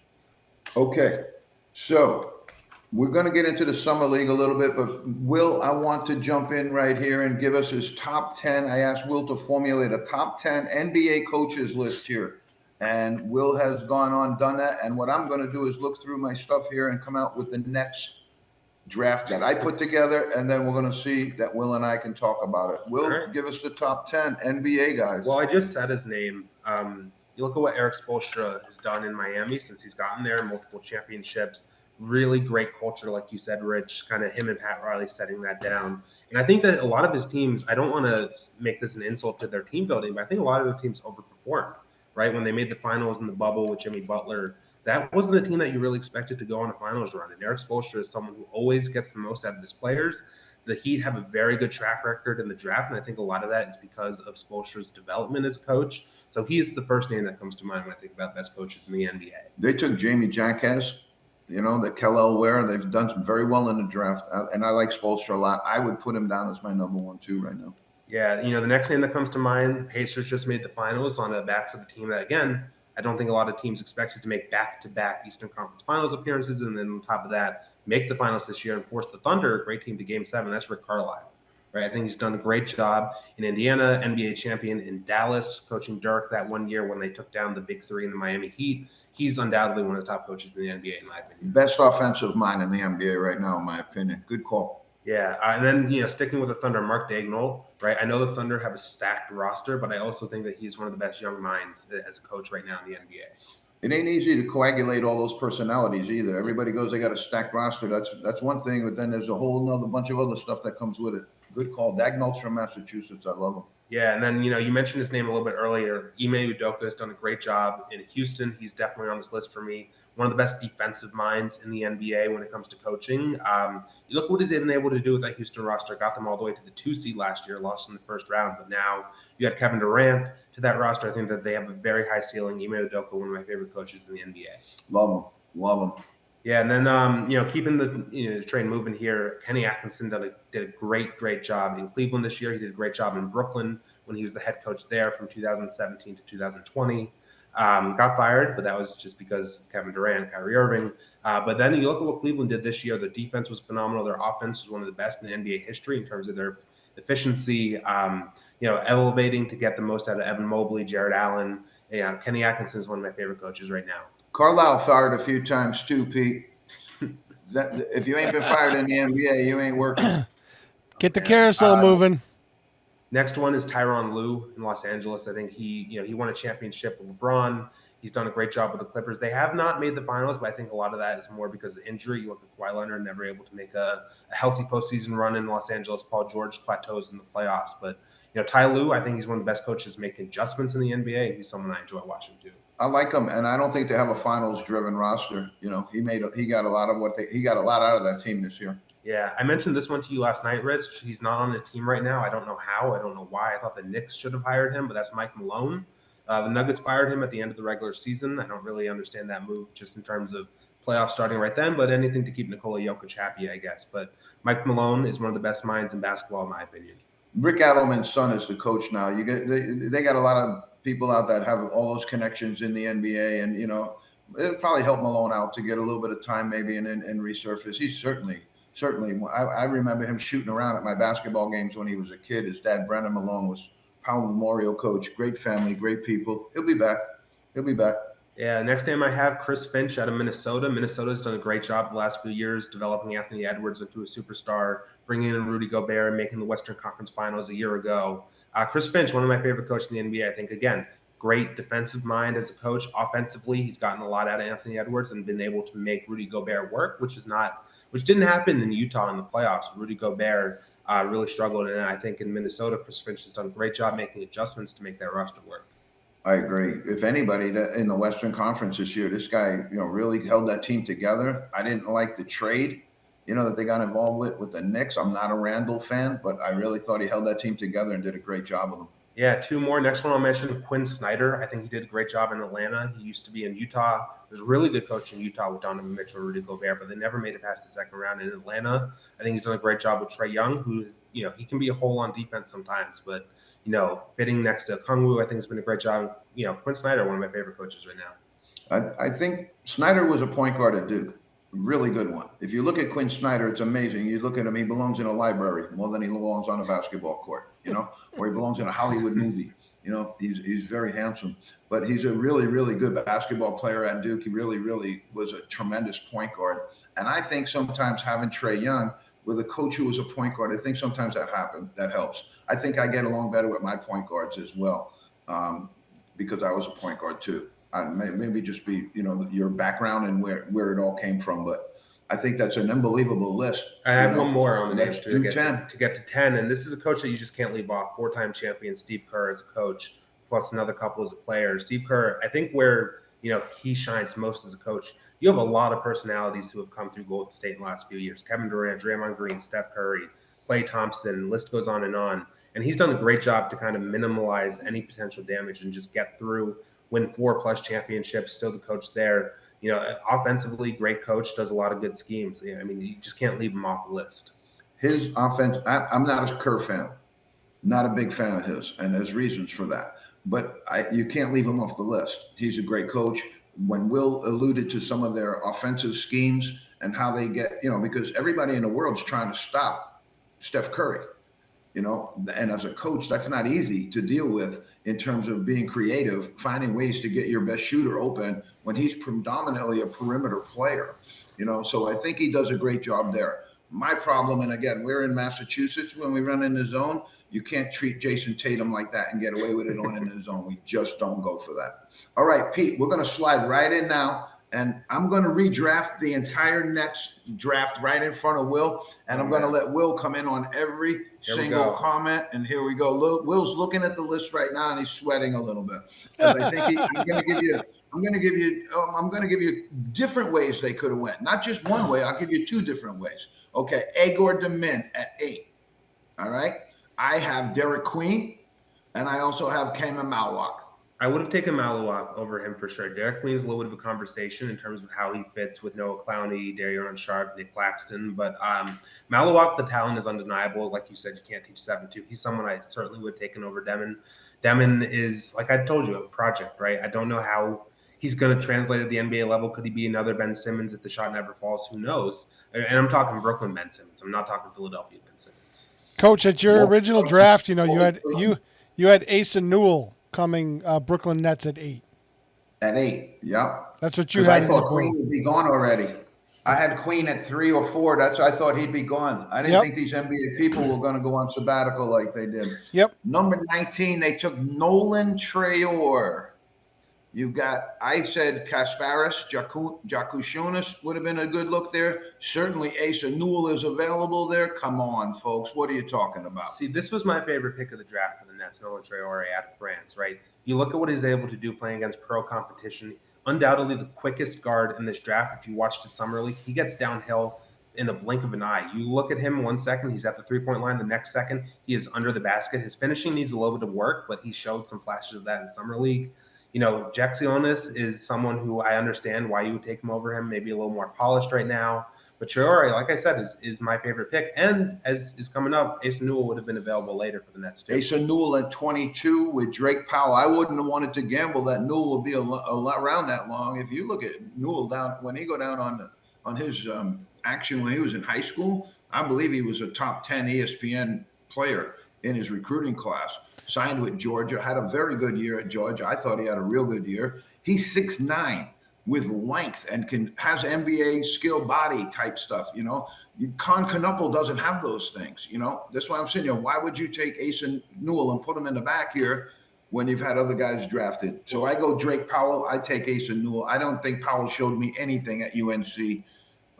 Okay, so we're going to get into the Summer League a little bit, but Will, I want to jump in right here and give us his top 10. I asked Will to formulate a top 10 NBA coaches list here, and Will has gone on, done that. And what I'm going to do is look through my stuff here and come out with the draft that I put together, and then we're going to see that Will and I can talk about it. Will, right. give us the top 10 NBA guys. Well, I just said his name. You look at what Eric Spoelstra has done in Miami since he's gotten there, multiple championships, really great culture, like you said, Rich, kind of him and Pat Riley setting that down. And I think that a lot of his teams, I don't want to make this an insult to their team building, but I think a lot of their teams overperformed, right? When they made the finals in the bubble with Jimmy Butler, that wasn't a team that you really expected to go on a finals run. And Eric Spoelstra is someone who always gets the most out of his players. The Heat have a very good track record in the draft, and I think a lot of that is because of Spoelstra's development as a coach. So he's the first name that comes to mind when I think about best coaches in the NBA. They took Jamie Jaquez, the Kel'el Ware. They've done very well in the draft, and I like Spoelstra a lot. I would put him down as my number 1, too, right now. Yeah, the next name that comes to mind, Pacers just made the finals on the backs of a team that, again, I don't think a lot of teams expected to make back-to-back Eastern Conference Finals appearances, and then on top of that, make the finals this year and force the Thunder, a great team, to Game 7. That's Rick Carlisle, right? I think he's done a great job in Indiana, NBA champion in Dallas, coaching Dirk that one year when they took down the Big Three in the Miami Heat. He's undoubtedly one of the top coaches in the NBA, in my opinion. Best offensive mind in the NBA right now, in my opinion. Good call. Yeah, and then, sticking with the Thunder, Mark Daigneault, right? I know the Thunder have a stacked roster, but I also think that he's one of the best young minds as a coach right now in the NBA. It ain't easy to coagulate all those personalities either. Everybody goes, they got a stacked roster. That's one thing, but then there's a whole nother bunch of other stuff that comes with it. Good call. Daigneault's from Massachusetts. I love him. Yeah, and then, you mentioned his name a little bit earlier. Ime Udoka has done a great job in Houston. He's definitely on this list for me. One of the best defensive minds in the NBA when it comes to coaching. You look what he's been able to do with that Houston roster. Got them all the way to the 2 seed last year, lost in the first round. But now you got Kevin Durant to that roster. I think that they have a very high ceiling. Ime Udoka, one of my favorite coaches in the NBA. Love him. Yeah, and then keeping the train moving here, Kenny Atkinson did a great job in Cleveland this year. He did a great job in Brooklyn when he was the head coach there from 2017 to 2020. Got fired, but that was just because Kevin Durant, Kyrie Irving. But then you look at what Cleveland did this year. The defense was phenomenal. Their offense was one of the best in NBA history in terms of their efficiency. Elevating to get the most out of Evan Mobley, Jared Allen. Yeah, Kenny Atkinson is one of my favorite coaches right now. Carlisle fired a few times too, Pete. If you ain't been fired in the NBA, you ain't working. Get the carousel moving. Next one is Tyronn Lue in Los Angeles. I think he won a championship with LeBron. He's done a great job with the Clippers. They have not made the finals, but I think a lot of that is more because of injury. You look at Kawhi Leonard, never able to make a healthy postseason run in Los Angeles. Paul George plateaus in the playoffs. But, Ty Lue, I think he's one of the best coaches making adjustments in the NBA, and he's someone I enjoy watching too. I like him, and I don't think they have a finals-driven roster. He got a lot out of that team this year. Yeah, I mentioned this one to you last night, Rich. He's not on the team right now. I don't know how. I don't know why. I thought the Knicks should have hired him, but that's Mike Malone. The Nuggets fired him at the end of the regular season. I don't really understand that move just in terms of playoffs starting right then, but anything to keep Nikola Jokic happy, I guess. But Mike Malone is one of the best minds in basketball, in my opinion. Rick Adelman's son is the coach now. They got a lot of people out that have all those connections in the NBA, and it'll probably help Malone out to get a little bit of time maybe and resurface. He's certainly. I remember him shooting around at my basketball games when he was a kid. His dad, Brendan Malone, was Powell Memorial coach. Great family, great people. He'll be back. Yeah, next name I have, Chris Finch out of Minnesota. Minnesota's done a great job the last few years developing Anthony Edwards into a superstar, bringing in Rudy Gobert and making the Western Conference Finals a year ago. Chris Finch, one of my favorite coaches in the NBA. I think, again, great defensive mind as a coach. Offensively, he's gotten a lot out of Anthony Edwards and been able to make Rudy Gobert work, which didn't happen in Utah in the playoffs. Rudy Gobert really struggled, and I think in Minnesota, Chris Finch has done a great job making adjustments to make that roster work. I agree. If anybody in the Western Conference this year, this guy, really held that team together. I didn't like the trade, that they got involved with the Knicks. I'm not a Randall fan, but I really thought he held that team together and did a great job with them. Yeah, 2 more. Next one I'll mention, Quinn Snyder. I think he did a great job in Atlanta. He used to be in Utah. There's a really good coach in Utah with Donovan Mitchell, Rudy Gobert, but they never made it past the second round in Atlanta. I think he's done a great job with Trae Young, who is, he can be a hole on defense sometimes, but, fitting next to Kongwu, I think has been a great job. Quinn Snyder, one of my favorite coaches right now. I think Snyder was a point guard at Duke. really good one. If you look at Quinn Snyder, it's amazing. You look at him, he belongs in a library more than he belongs on a basketball court, or he belongs in a Hollywood movie. He's very handsome, but he's a really, really good basketball player at Duke. He really, really was a tremendous point guard. And I think sometimes having Trae Young with a coach who was a point guard, I think sometimes that helps. I think I get along better with my point guards as well, because I was a point guard too. Maybe just be, your background and where it all came from. But I think that's an unbelievable list. I have one more on the names to get to 10. And this is a coach that you just can't leave off. 4-time champion Steve Kerr as a coach, plus another couple as a player. Steve Kerr, I think where, he shines most as a coach, you have a lot of personalities who have come through Golden State in the last few years. Kevin Durant, Draymond Green, Steph Curry, Klay Thompson, list goes on. And he's done a great job to kind of minimize any potential damage and just get through, win 4+ championships, still the coach there. Offensively, great coach, does a lot of good schemes. I mean, you just can't leave him off the list. His offense, I'm not a Kerr fan, not a big fan of his, and there's reasons for that. But you can't leave him off the list. He's a great coach. When Will alluded to some of their offensive schemes and how they get, because everybody in the world's trying to stop Steph Curry. And as a coach, that's not easy to deal with in terms of being creative, finding ways to get your best shooter open when he's predominantly a perimeter player, so I think he does a great job there. My problem, and again, we're in Massachusetts when we run in the zone, you can't treat Jason Tatum like that and get away with it on in the zone. We just don't go for that. All right, Pete, we're going to slide right in now. And I'm going to redraft the entire Nets draft right in front of Will. And I'm going to let Will come in on every single comment. And here we go. Will's looking at the list right now, and he's sweating a little bit. I think I'm going to give you different ways they could have went. Not just one way. I'll give you 2 different ways. Okay, Agor Demin at 8. All right. I have Derek Queen, and I also have Kema Malwak. I would have taken Malawak over him for sure. Derek Queen is a little bit of a conversation in terms of how he fits with Noah Clowney, Darion Sharp, Nick Claxton. But Malawak, the talent is undeniable. Like you said, you can't teach 7-2. He's someone I certainly would have taken over Demon. Demon is, like I told you, a project, right? I don't know how he's going to translate at the NBA level. Could he be another Ben Simmons if the shot never falls? Who knows? And I'm talking Brooklyn Ben Simmons. I'm not talking Philadelphia Ben Simmons. Coach, at your original draft, you had Asa Newell coming Brooklyn Nets at 8. At 8, yeah. That's what you had. I thought Queen would be gone already. I had Queen at 3 or 4. I thought he'd be gone. I didn't think these NBA people were going to go on sabbatical like they did. Yep. Number 19, they took Nolan Traore. You've got, I said Kasparis, Jakushonis would have been a good look there. Certainly Asa Newell is available there. Come on, folks. What are you talking about? See, this was my favorite pick of the draft for the Nets, Nolan Traore out of France, right? You look at what he's able to do playing against pro competition. Undoubtedly the quickest guard in this draft. If you watch the summer league, he gets downhill in the blink of an eye. You look at him 1 second, he's at the 3-point line. The next second, he is under the basket. His finishing needs a little bit of work, but he showed some flashes of that in summer league. Jacksionis is someone who I understand why you would take him over him, maybe a little more polished right now. But Traore, like I said, is my favorite pick. And as is coming up, Asa Newell would have been available later for the Nets too. Asa Newell at 22 with Drake Powell. I wouldn't have wanted to gamble that Newell will be around that long. If you look at Newell when he go down on his action when he was in high school, I believe he was a top 10 ESPN player in his recruiting class. Signed with Georgia, had a very good year at Georgia. I thought he had a real good year. He's 6'9" with length and has NBA skill body type stuff. Con Knuckle doesn't have those things. That's why I'm saying, why would you take Asa Newell and put him in the back here when you've had other guys drafted? So I go Drake Powell. I take Asa Newell. I don't think Powell showed me anything at UNC.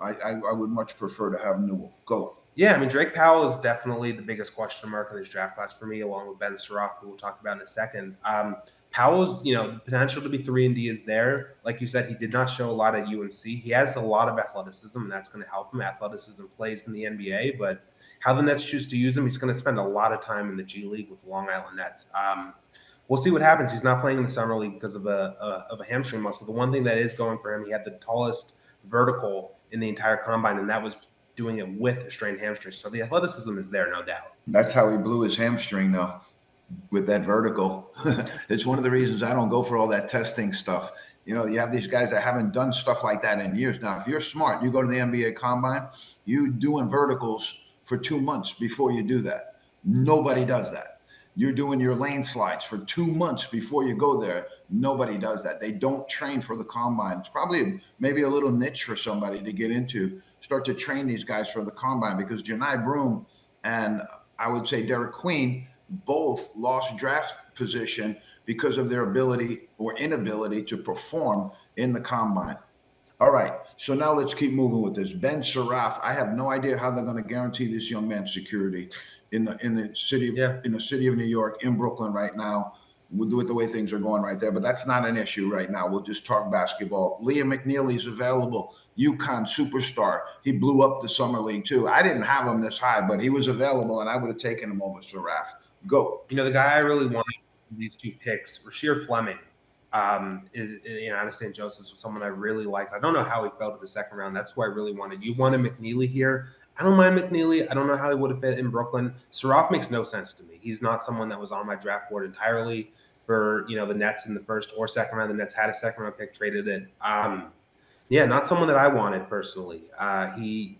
I would much prefer to have Newell. Go. Yeah, I mean, Drake Powell is definitely the biggest question mark in this draft class for me, along with Ben Surratt, who we'll talk about in a second. Powell's, the potential to be 3-and-D is there. Like you said, he did not show a lot at UNC. He has a lot of athleticism, and that's going to help him. Athleticism plays in the NBA, but how the Nets choose to use him, he's going to spend a lot of time in the G League with the Long Island Nets. We'll see what happens. He's not playing in the summer league because of a hamstring muscle. The one thing that is going for him, he had the tallest vertical in the entire combine, and that was doing it with a strained hamstring. So the athleticism is there, no doubt. That's how he blew his hamstring, though, with that vertical. It's one of the reasons I don't go for all that testing stuff. You know, you have these guys that haven't done stuff like that in years. Now, if you're smart, you go to the NBA Combine, you doing verticals for 2 months before you do that. Nobody does that. You're doing your lane slides for 2 months before you go there. Nobody does that. They don't train for the combine. It's probably maybe a little niche for somebody to get into. Start to train these guys for the combine, because Janai Broom and I would say Derek Queen both lost draft position because of their ability or inability to perform in the combine. All right, so now let's keep moving with this. Ben Saraf, I have no idea how they're going to guarantee this young man security in the city in the city of New York, in Brooklyn right now, with the way things are going right there. But that's not an issue right now. We'll just talk basketball. Liam McNeely's available. UConn superstar. He blew up the summer league too. I didn't have him this high, but he was available, and I would have taken him over Saraf. Go. You know, the guy I really wanted these two picks, Rasheer Fleming, is out of St. Joseph's, was someone I really liked. I don't know how he fell to the second round. That's who I really wanted. You wanted McNeely here. I don't mind McNeely. I don't know how he would have fit in Brooklyn. Saraf makes no sense to me. He's not someone that was on my draft board entirely for the Nets in the first or second round. The Nets had a second round pick, traded it. Yeah, not someone that I wanted personally.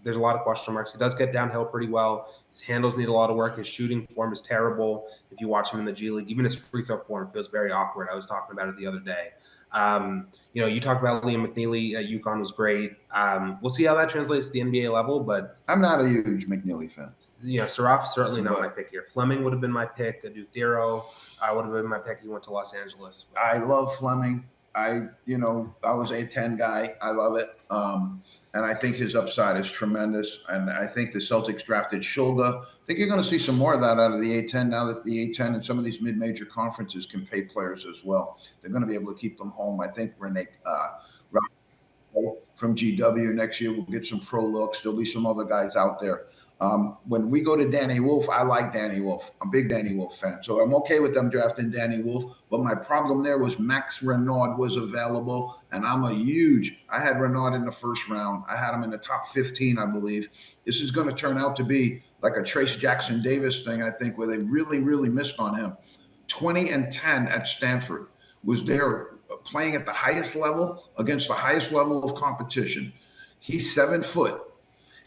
There's a lot of question marks. He does get downhill pretty well. His handles need a lot of work. His shooting form is terrible. If you watch him in the G League, even his free throw form feels very awkward. I was talking about it the other day. You talked about Liam McNeely at UConn was great. We'll see how that translates to the NBA level, but I'm not a huge McNeely fan. Saraf certainly not my pick here. Fleming would have been my pick. Adu Thiero would have been my pick. He went to Los Angeles. I love Fleming. I was a 10 guy. I love it. And I think his upside is tremendous. And I think the Celtics drafted Shulga. I think you're going to see some more of that out of the A10 now that the A10 and some of these mid-major conferences can pay players as well. They're going to be able to keep them home. I think Renee from GW next year will get some pro looks. There'll be some other guys out there. When we go to Danny Wolf, I like Danny Wolf. I'm a big Danny Wolf fan. So I'm okay with them drafting Danny Wolf. But my problem there was Max Renaud was available. And I had Renaud in the first round. I had him in the top 15, I believe. This is going to turn out to be like a Trace Jackson Davis thing, I think, where they really, really missed on him. 20-10 at Stanford. Was there playing at the highest level against the highest level of competition. He's 7 foot.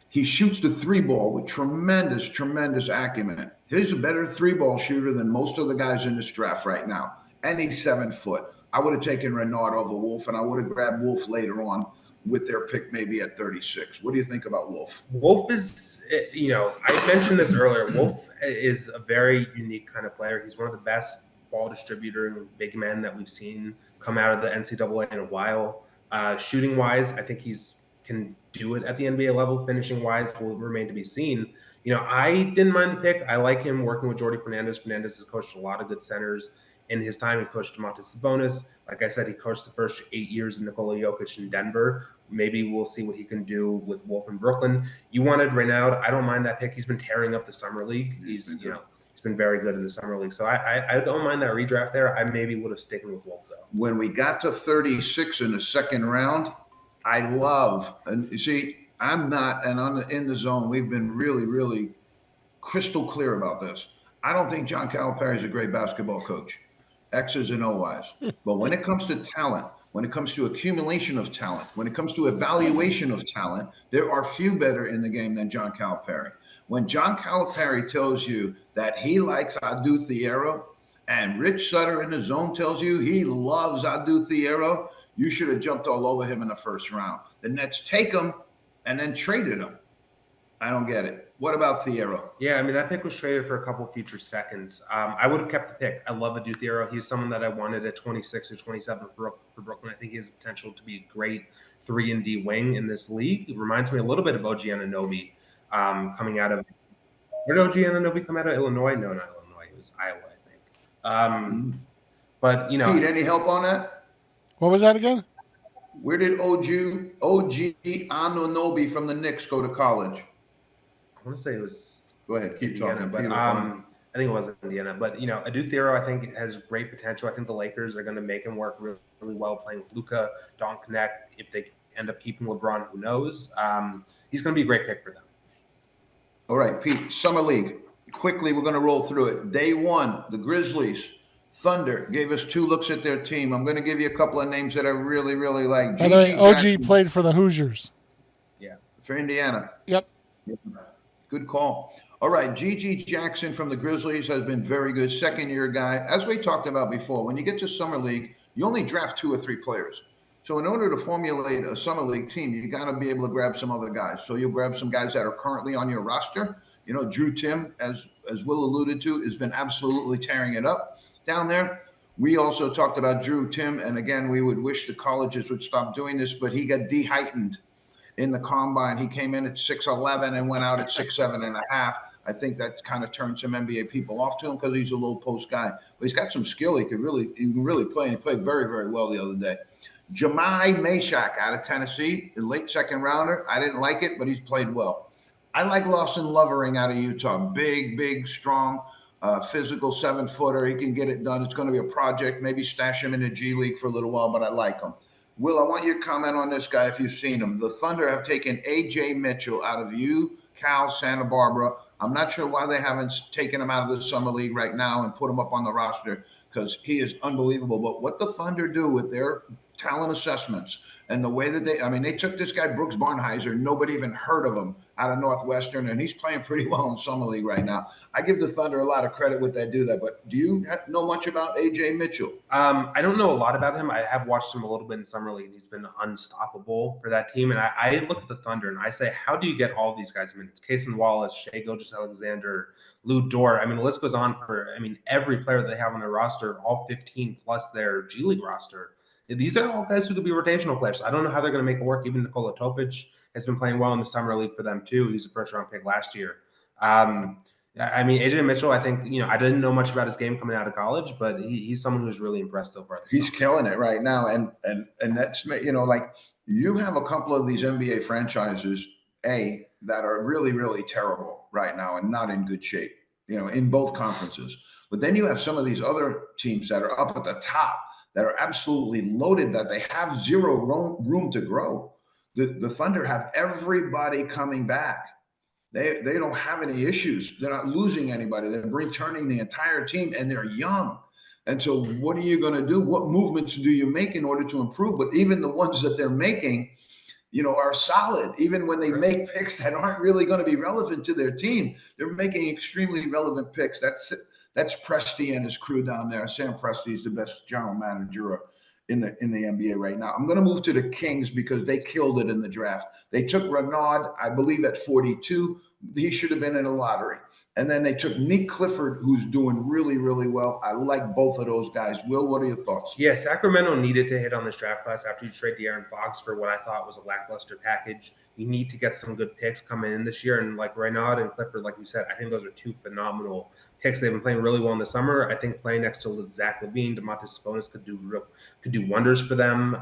He shoots the three ball with tremendous, tremendous acumen. He's a better three ball shooter than most of the guys in this draft right now. And he's 7 foot. I would have taken Renaud over Wolf, and I would have grabbed Wolf later on with their pick maybe at 36. What do you think about Wolf? Wolf is, I mentioned this earlier. Wolf is a very unique kind of player. He's one of the best ball distributor and big men that we've seen come out of the NCAA in a while. Shooting wise, I think he's can do it at the NBA level. Finishing wise will remain to be seen. I didn't mind the pick. I like him working with Jordi Fernandez. Fernandez has coached a lot of good centers in his time. He coached Domantas Sabonis. Like I said, he coached the first 8 years of Nikola Jokic in Denver. Maybe we'll see what he can do with Wolf in Brooklyn. You wanted Renaud. I don't mind that pick. He's been tearing up the summer league. He's been very good in the summer league. So I don't mind that redraft there. I maybe would have sticking with Wolf though. When we got to 36 in the second round, I love, and you see, I'm not, and in the zone, we've been really, really crystal clear about this. I don't think John Calipari is a great basketball coach, X's and O's. But when it comes to talent, when it comes to accumulation of talent, when it comes to evaluation of talent, there are few better in the game than John Calipari. When John Calipari tells you that he likes Adu Thiero, and Rich Sutter in the zone tells you he loves Adu Thiero, you should have jumped all over him in the first round. The Nets take him and then traded him. I don't get it. What about Thiero? Yeah, I mean, that pick was traded for a couple future seconds. I would have kept the pick. I love Adu Thiero. He's someone that I wanted at 26 or 27 for Brooklyn. I think he has potential to be a great 3-and-D wing in this league. It reminds me a little bit of OG Anunoby coming out of – where did OG Anunoby come out of? Illinois? No, not Illinois. It was Iowa, I think. But, Pete, any help on that? What was that again? Where did OG Anunoby from the Knicks go to college? I want to say it was. Go ahead, keep Indiana, talking. But I think it was Indiana. But Adu Thiero, I think has great potential. I think the Lakers are going to make him work really, really well playing with Luka, Don Connect. If they end up keeping LeBron, who knows? He's going to be a great pick for them. All right, Pete. Summer League. Quickly, we're going to roll through it. Day one, the Grizzlies, Thunder gave us 2 looks at their team. I'm going to give you a couple of names that I really, really like. By the way, OG Jackson played for the Hoosiers. Yeah. for Indiana. Yep. Good call. All right, G.G. Jackson from the Grizzlies has been very good. Second-year guy. As we talked about before, when you get to Summer League, you only draft 2 or 3 players. So in order to formulate a Summer League team, you got to be able to grab some other guys. So you'll grab some guys that are currently on your roster. You know, Drew Tim, as Will alluded to, has been absolutely tearing it up down there. We also talked about Drew Tim, and again, we would wish the colleges would stop doing this, but he got de-heightened in the combine. He came in at 6'11" and went out at 6'7.5". I think that kind of turned some NBA people off to him because he's a low post guy. But he's got some skill. He can really play, and he played very, very well the other day. Jemai Meshack out of Tennessee, the late second rounder. I didn't like it, but he's played well. I like Lawson Lovering out of Utah. Big, strong, physical 7-footer. He can get it done. It's going to be a project. Maybe stash him in the G League for a little while, but I like him. Will, I want you to comment on this guy if you've seen him. The Thunder have taken A.J. Mitchell out of Cal Santa Barbara. I'm not sure why they haven't taken him out of the Summer League right now and put him up on the roster because he is unbelievable. But what the Thunder do with their talent assessments and the way that they took this guy, Brooks Barnheiser, nobody even heard of him out of Northwestern, and he's playing pretty well in Summer League right now. I give the Thunder a lot of credit when they do that, but do you know much about A.J. Mitchell? I don't know a lot about him. I have watched him a little bit in Summer League, and he's been unstoppable for that team. And I look at the Thunder, and I say, how do you get all of these guys minutes? Cason Wallace, Shai Gilgeous-Alexander, Lou Dort. I mean, the list goes on for, every player that they have on their roster, all 15 plus their G League roster. These are all guys who could be rotational players. I don't know how they're going to make it work. Even Nikola Topic has been playing well in the Summer League for them, too. He's a first-round pick last year. A.J. Mitchell, I think, I didn't know much about his game coming out of college, but he's someone who's really impressed so far. He's killing it right now. And that's, like you have a couple of these NBA franchises, that are really, really terrible right now and not in good shape, in both conferences. But then you have some of these other teams that are up at the top that are absolutely loaded, that they have zero room to grow. The Thunder have everybody coming back. They don't have any issues. They're not losing anybody. They're returning the entire team, and they're young. And so what are you going to do? What movements do you make in order to improve? But even the ones that they're making, are solid. Even when they make picks that aren't really going to be relevant to their team, they're making extremely relevant picks. That's Presti and his crew down there. Sam Presti is the best general manager in the NBA right now. I'm going to move to the Kings because they killed it in the draft. They took Renaud, I believe, at 42. He should have been in a lottery. And then they took Nick Clifford, who's doing really, really well. I like both of those guys. Will, what are your thoughts? Yeah, Sacramento needed to hit on this draft class after you trade De'Aaron Fox for what I thought was a lackluster package. You need to get some good picks coming in this year. And like Renaud and Clifford, like you said, I think those are 2 phenomenal picks. They've been playing really well in the summer. I think playing next to Zach LaVine, Domantas Sabonis could do wonders for them.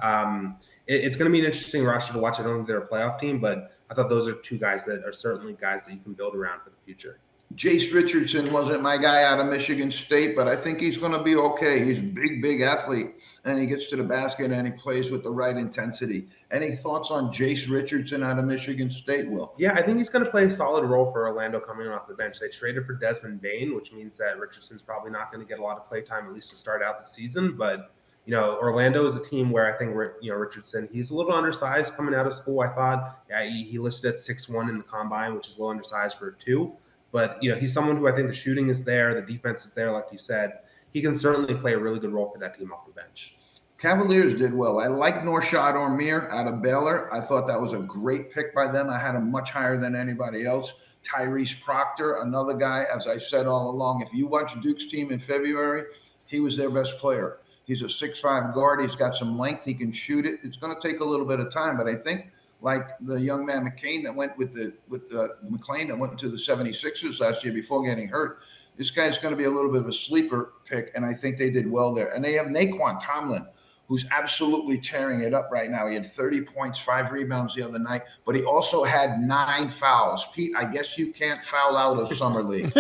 It's going to be an interesting roster to watch. I don't think they're a playoff team, but I thought those are 2 guys that are certainly guys that you can build around for the future. Jace Richardson wasn't my guy out of Michigan State, but I think he's going to be okay. He's a big athlete, and he gets to the basket, and he plays with the right intensity. Any thoughts on Jace Richardson out of Michigan State, Will? Yeah, I think he's going to play a solid role for Orlando coming off the bench. They traded for Desmond Bane, which means that Richardson's probably not going to get a lot of play time, at least to start out the season. But, Orlando is a team where I think, Richardson, he's a little undersized coming out of school. I thought, he listed at 6'1" in the combine, which is a little undersized for a 2. But, he's someone who I think the shooting is there, the defense is there, like you said. He can certainly play a really good role for that team off the bench. Cavaliers did well. I like Norshad Ormir out of Baylor. I thought that was a great pick by them. I had him much higher than anybody else. Tyrese Proctor, another guy, as I said all along, if you watch Duke's team in February, he was their best player. He's a 6'5" guard. He's got some length. He can shoot it. It's going to take a little bit of time, but I think like the young man McClain that went McClain that went to the 76ers last year before getting hurt. This guy's going to be a little bit of a sleeper pick, and I think they did well there. And they have Naquan Tomlin, who's absolutely tearing it up right now. He had 30 points, 5 rebounds the other night, but he also had 9 fouls. Pete, I guess you can't foul out of Summer League.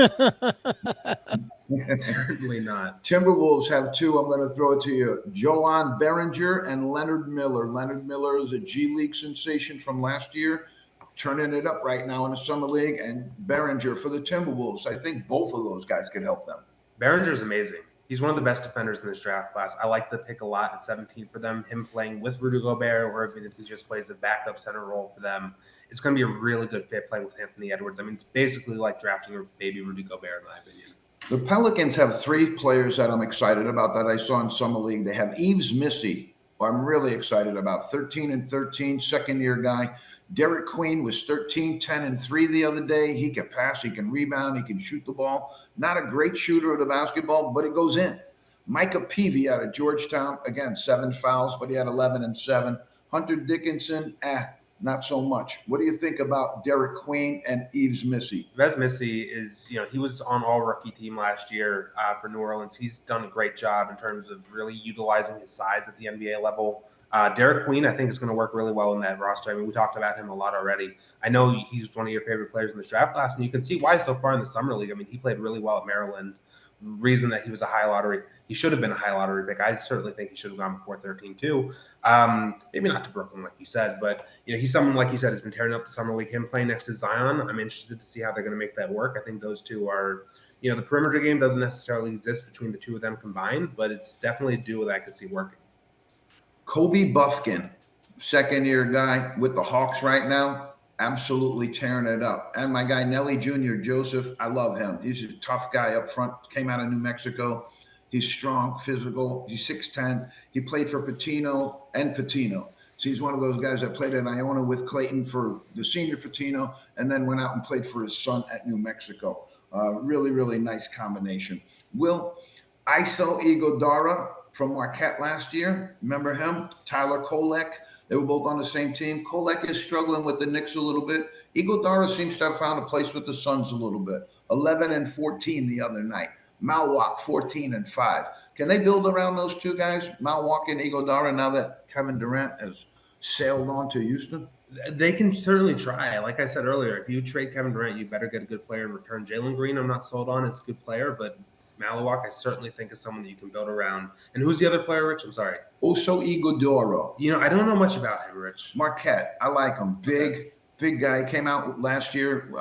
Certainly not. Timberwolves have 2. I'm going to throw it to you. Joan Behringer and Leonard Miller. Leonard Miller is a G League sensation from last year, turning it up right now in the Summer League. And Behringer for the Timberwolves. I think both of those guys could help them. Behringer's amazing. He's one of the best defenders in this draft class. I like the pick a lot at 17 for them. Him playing with Rudy Gobert, or if he just plays a backup center role for them, it's going to be a really good fit playing with Anthony Edwards. I mean, it's basically like drafting a baby Rudy Gobert, in my opinion. The Pelicans have 3 players that I'm excited about that I saw in Summer League. They have Yves Missy, who I'm really excited about, 13 and 13, second-year guy. Derek Queen was 13, 10, and 3 the other day. He can pass, he can rebound, he can shoot the ball. Not a great shooter of the basketball, but it goes in. Micah Peavy out of Georgetown, again, 7 fouls, but he had 11 and 7. Hunter Dickinson, not so much. What do you think about Derek Queen and Yves Missy? Yves Missy is, he was on all-rookie team last year for New Orleans. He's done a great job in terms of really utilizing his size at the NBA level. Derek Queen, I think, is going to work really well in that roster. I mean, we talked about him a lot already. I know he's one of your favorite players in this draft class, and you can see why so far in the summer league. I mean, he played really well at Maryland. Reason that he was a high lottery, he should have been a high lottery pick. I certainly think he should have gone before 13 too. Maybe not to Brooklyn, like you said, but he's someone, like you said, has been tearing up the summer league. Him playing next to Zion, I'm interested to see how they're going to make that work. I think those two are, the perimeter game doesn't necessarily exist between the two of them combined, but it's definitely a duo that I could see working. Kobe Buffkin, second-year guy with the Hawks right now, absolutely tearing it up. And my guy, Nelly Jr. Joseph, I love him. He's a tough guy up front, came out of New Mexico. He's strong, physical. He's 6'10". He played for Patino. So he's one of those guys that played at Iona with Clayton for the senior Patino and then went out and played for his son at New Mexico. Really, really nice combination. Isel Iguodala from Marquette last year. Remember him? Tyler Kolek. They were both on the same team. Kolek is struggling with the Knicks a little bit. Iguodala seems to have found a place with the Suns a little bit. 11 and 14 the other night. Malwak, 14 and 5. Can they build around those two guys, Malwak and Iguodala, now that Kevin Durant has sailed on to Houston? They can certainly try. Like I said earlier, if you trade Kevin Durant, you better get a good player in return. Jalen Green, I'm not sold on as a good player, but Malawak, I certainly think, is someone that you can build around. And who's the other player, Rich? I'm sorry. Also Iguodala. I don't know much about him, Rich. Marquette. I like him. Big guy. Came out last year.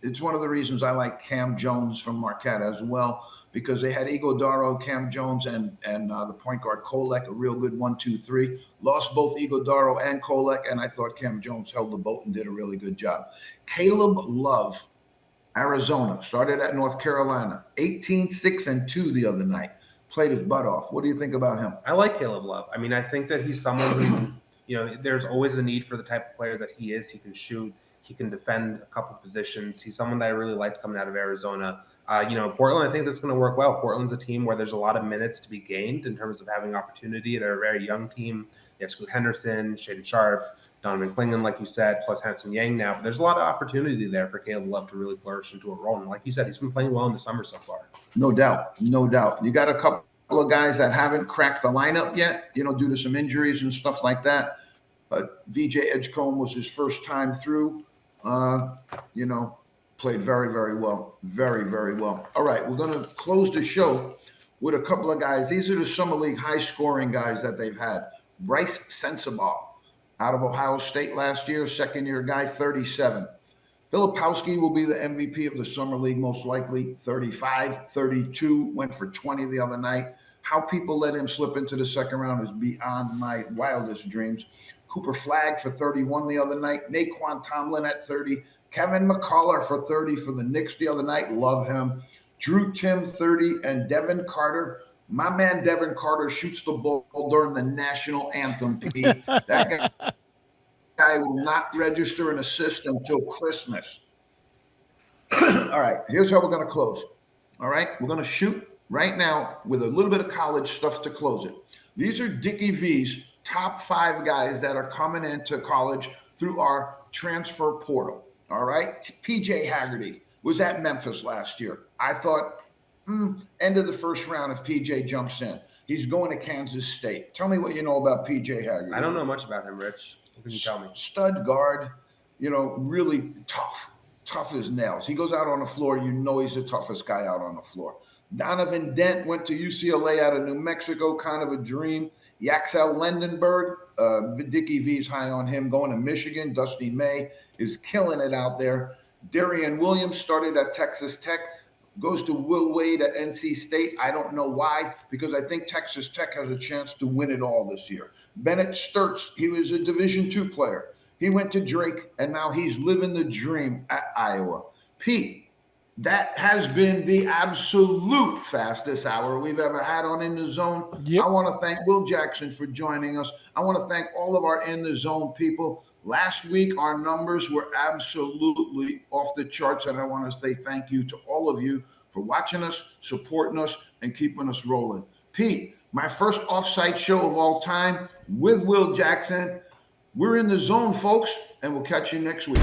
It's one of the reasons I like Cam Jones from Marquette as well, because they had Iguodala, Cam Jones, and the point guard Kolek, a real good 1-2-3. Lost both Iguodala and Kolek, and I thought Cam Jones held the boat and did a really good job. Caleb Love, Arizona, started at North Carolina, 18, 6, and 2 the other night. Played his butt off. What do you think about him? I like Caleb Love. I mean, I think that he's someone who, there's always a need for the type of player that he is. He can shoot. He can defend a couple positions. He's someone that I really liked coming out of Arizona. Portland, I think that's going to work well. Portland's a team where there's a lot of minutes to be gained in terms of having opportunity. They're a very young team. You have Scoot Henderson, Shaden Sharp, Donovan Clingan, like you said, plus Hanson Yang now. But there's a lot of opportunity there for Caleb Love to really flourish into a role. And like you said, he's been playing well in the summer so far. No doubt. You got a couple of guys that haven't cracked the lineup yet, due to some injuries and stuff like that. But VJ Edgecombe was his first time through. Played very, very well. Very, very well. All right, we're going to close the show with a couple of guys. These are the Summer League high-scoring guys that they've had. Bryce Sensabaugh out of Ohio State last year, second-year guy, 37. Filipowski will be the MVP of the Summer League, most likely, 35, 32, went for 20 the other night. How people let him slip into the second round is beyond my wildest dreams. Cooper Flagg for 31 the other night. Naquan Tomlin at 30. Kevin McCullough for 30 for the Knicks the other night. Love him. Drew Tim, 30. And Devin Carter. My man Devin Carter shoots the ball during the national anthem, Pete. That guy will not register an assist until Christmas. All right, here's how we're going to close. All right, we're going to shoot right now with a little bit of college stuff to close it. These are Dickie V's top 5 guys that are coming into college through our transfer portal. All right. PJ Haggerty was at Memphis last year. I thought, end of the first round if PJ jumps in. He's going to Kansas State. Tell me what you know about PJ Haggerty. I don't know much about him, Rich. What can you tell me? Stud guard, really tough as nails. He goes out on the floor. He's the toughest guy out on the floor. Donovan Dent went to UCLA out of New Mexico, kind of a dream. Yaxel Lendenberg, Dickie V's high on him, going to Michigan. Dusty May is killing it out there. Darian Williams started at Texas Tech. goes to Will Wade at NC State. I don't know why, because I think Texas Tech has a chance to win it all this year. Bennett Sturtz, he was a Division II player. He went to Drake, and now he's living the dream at Iowa. Pete, that has been the absolute fastest hour we've ever had on In the Zone. Yep. I want to thank Will Jackson for joining us. I want to thank all of our In the Zone people. Last week, our numbers were absolutely off the charts, and I want to say thank you to all of you for watching us, supporting us, and keeping us rolling. Pete, my first offsite show of all time with Will Jackson. We're In the Zone, folks, and we'll catch you next week.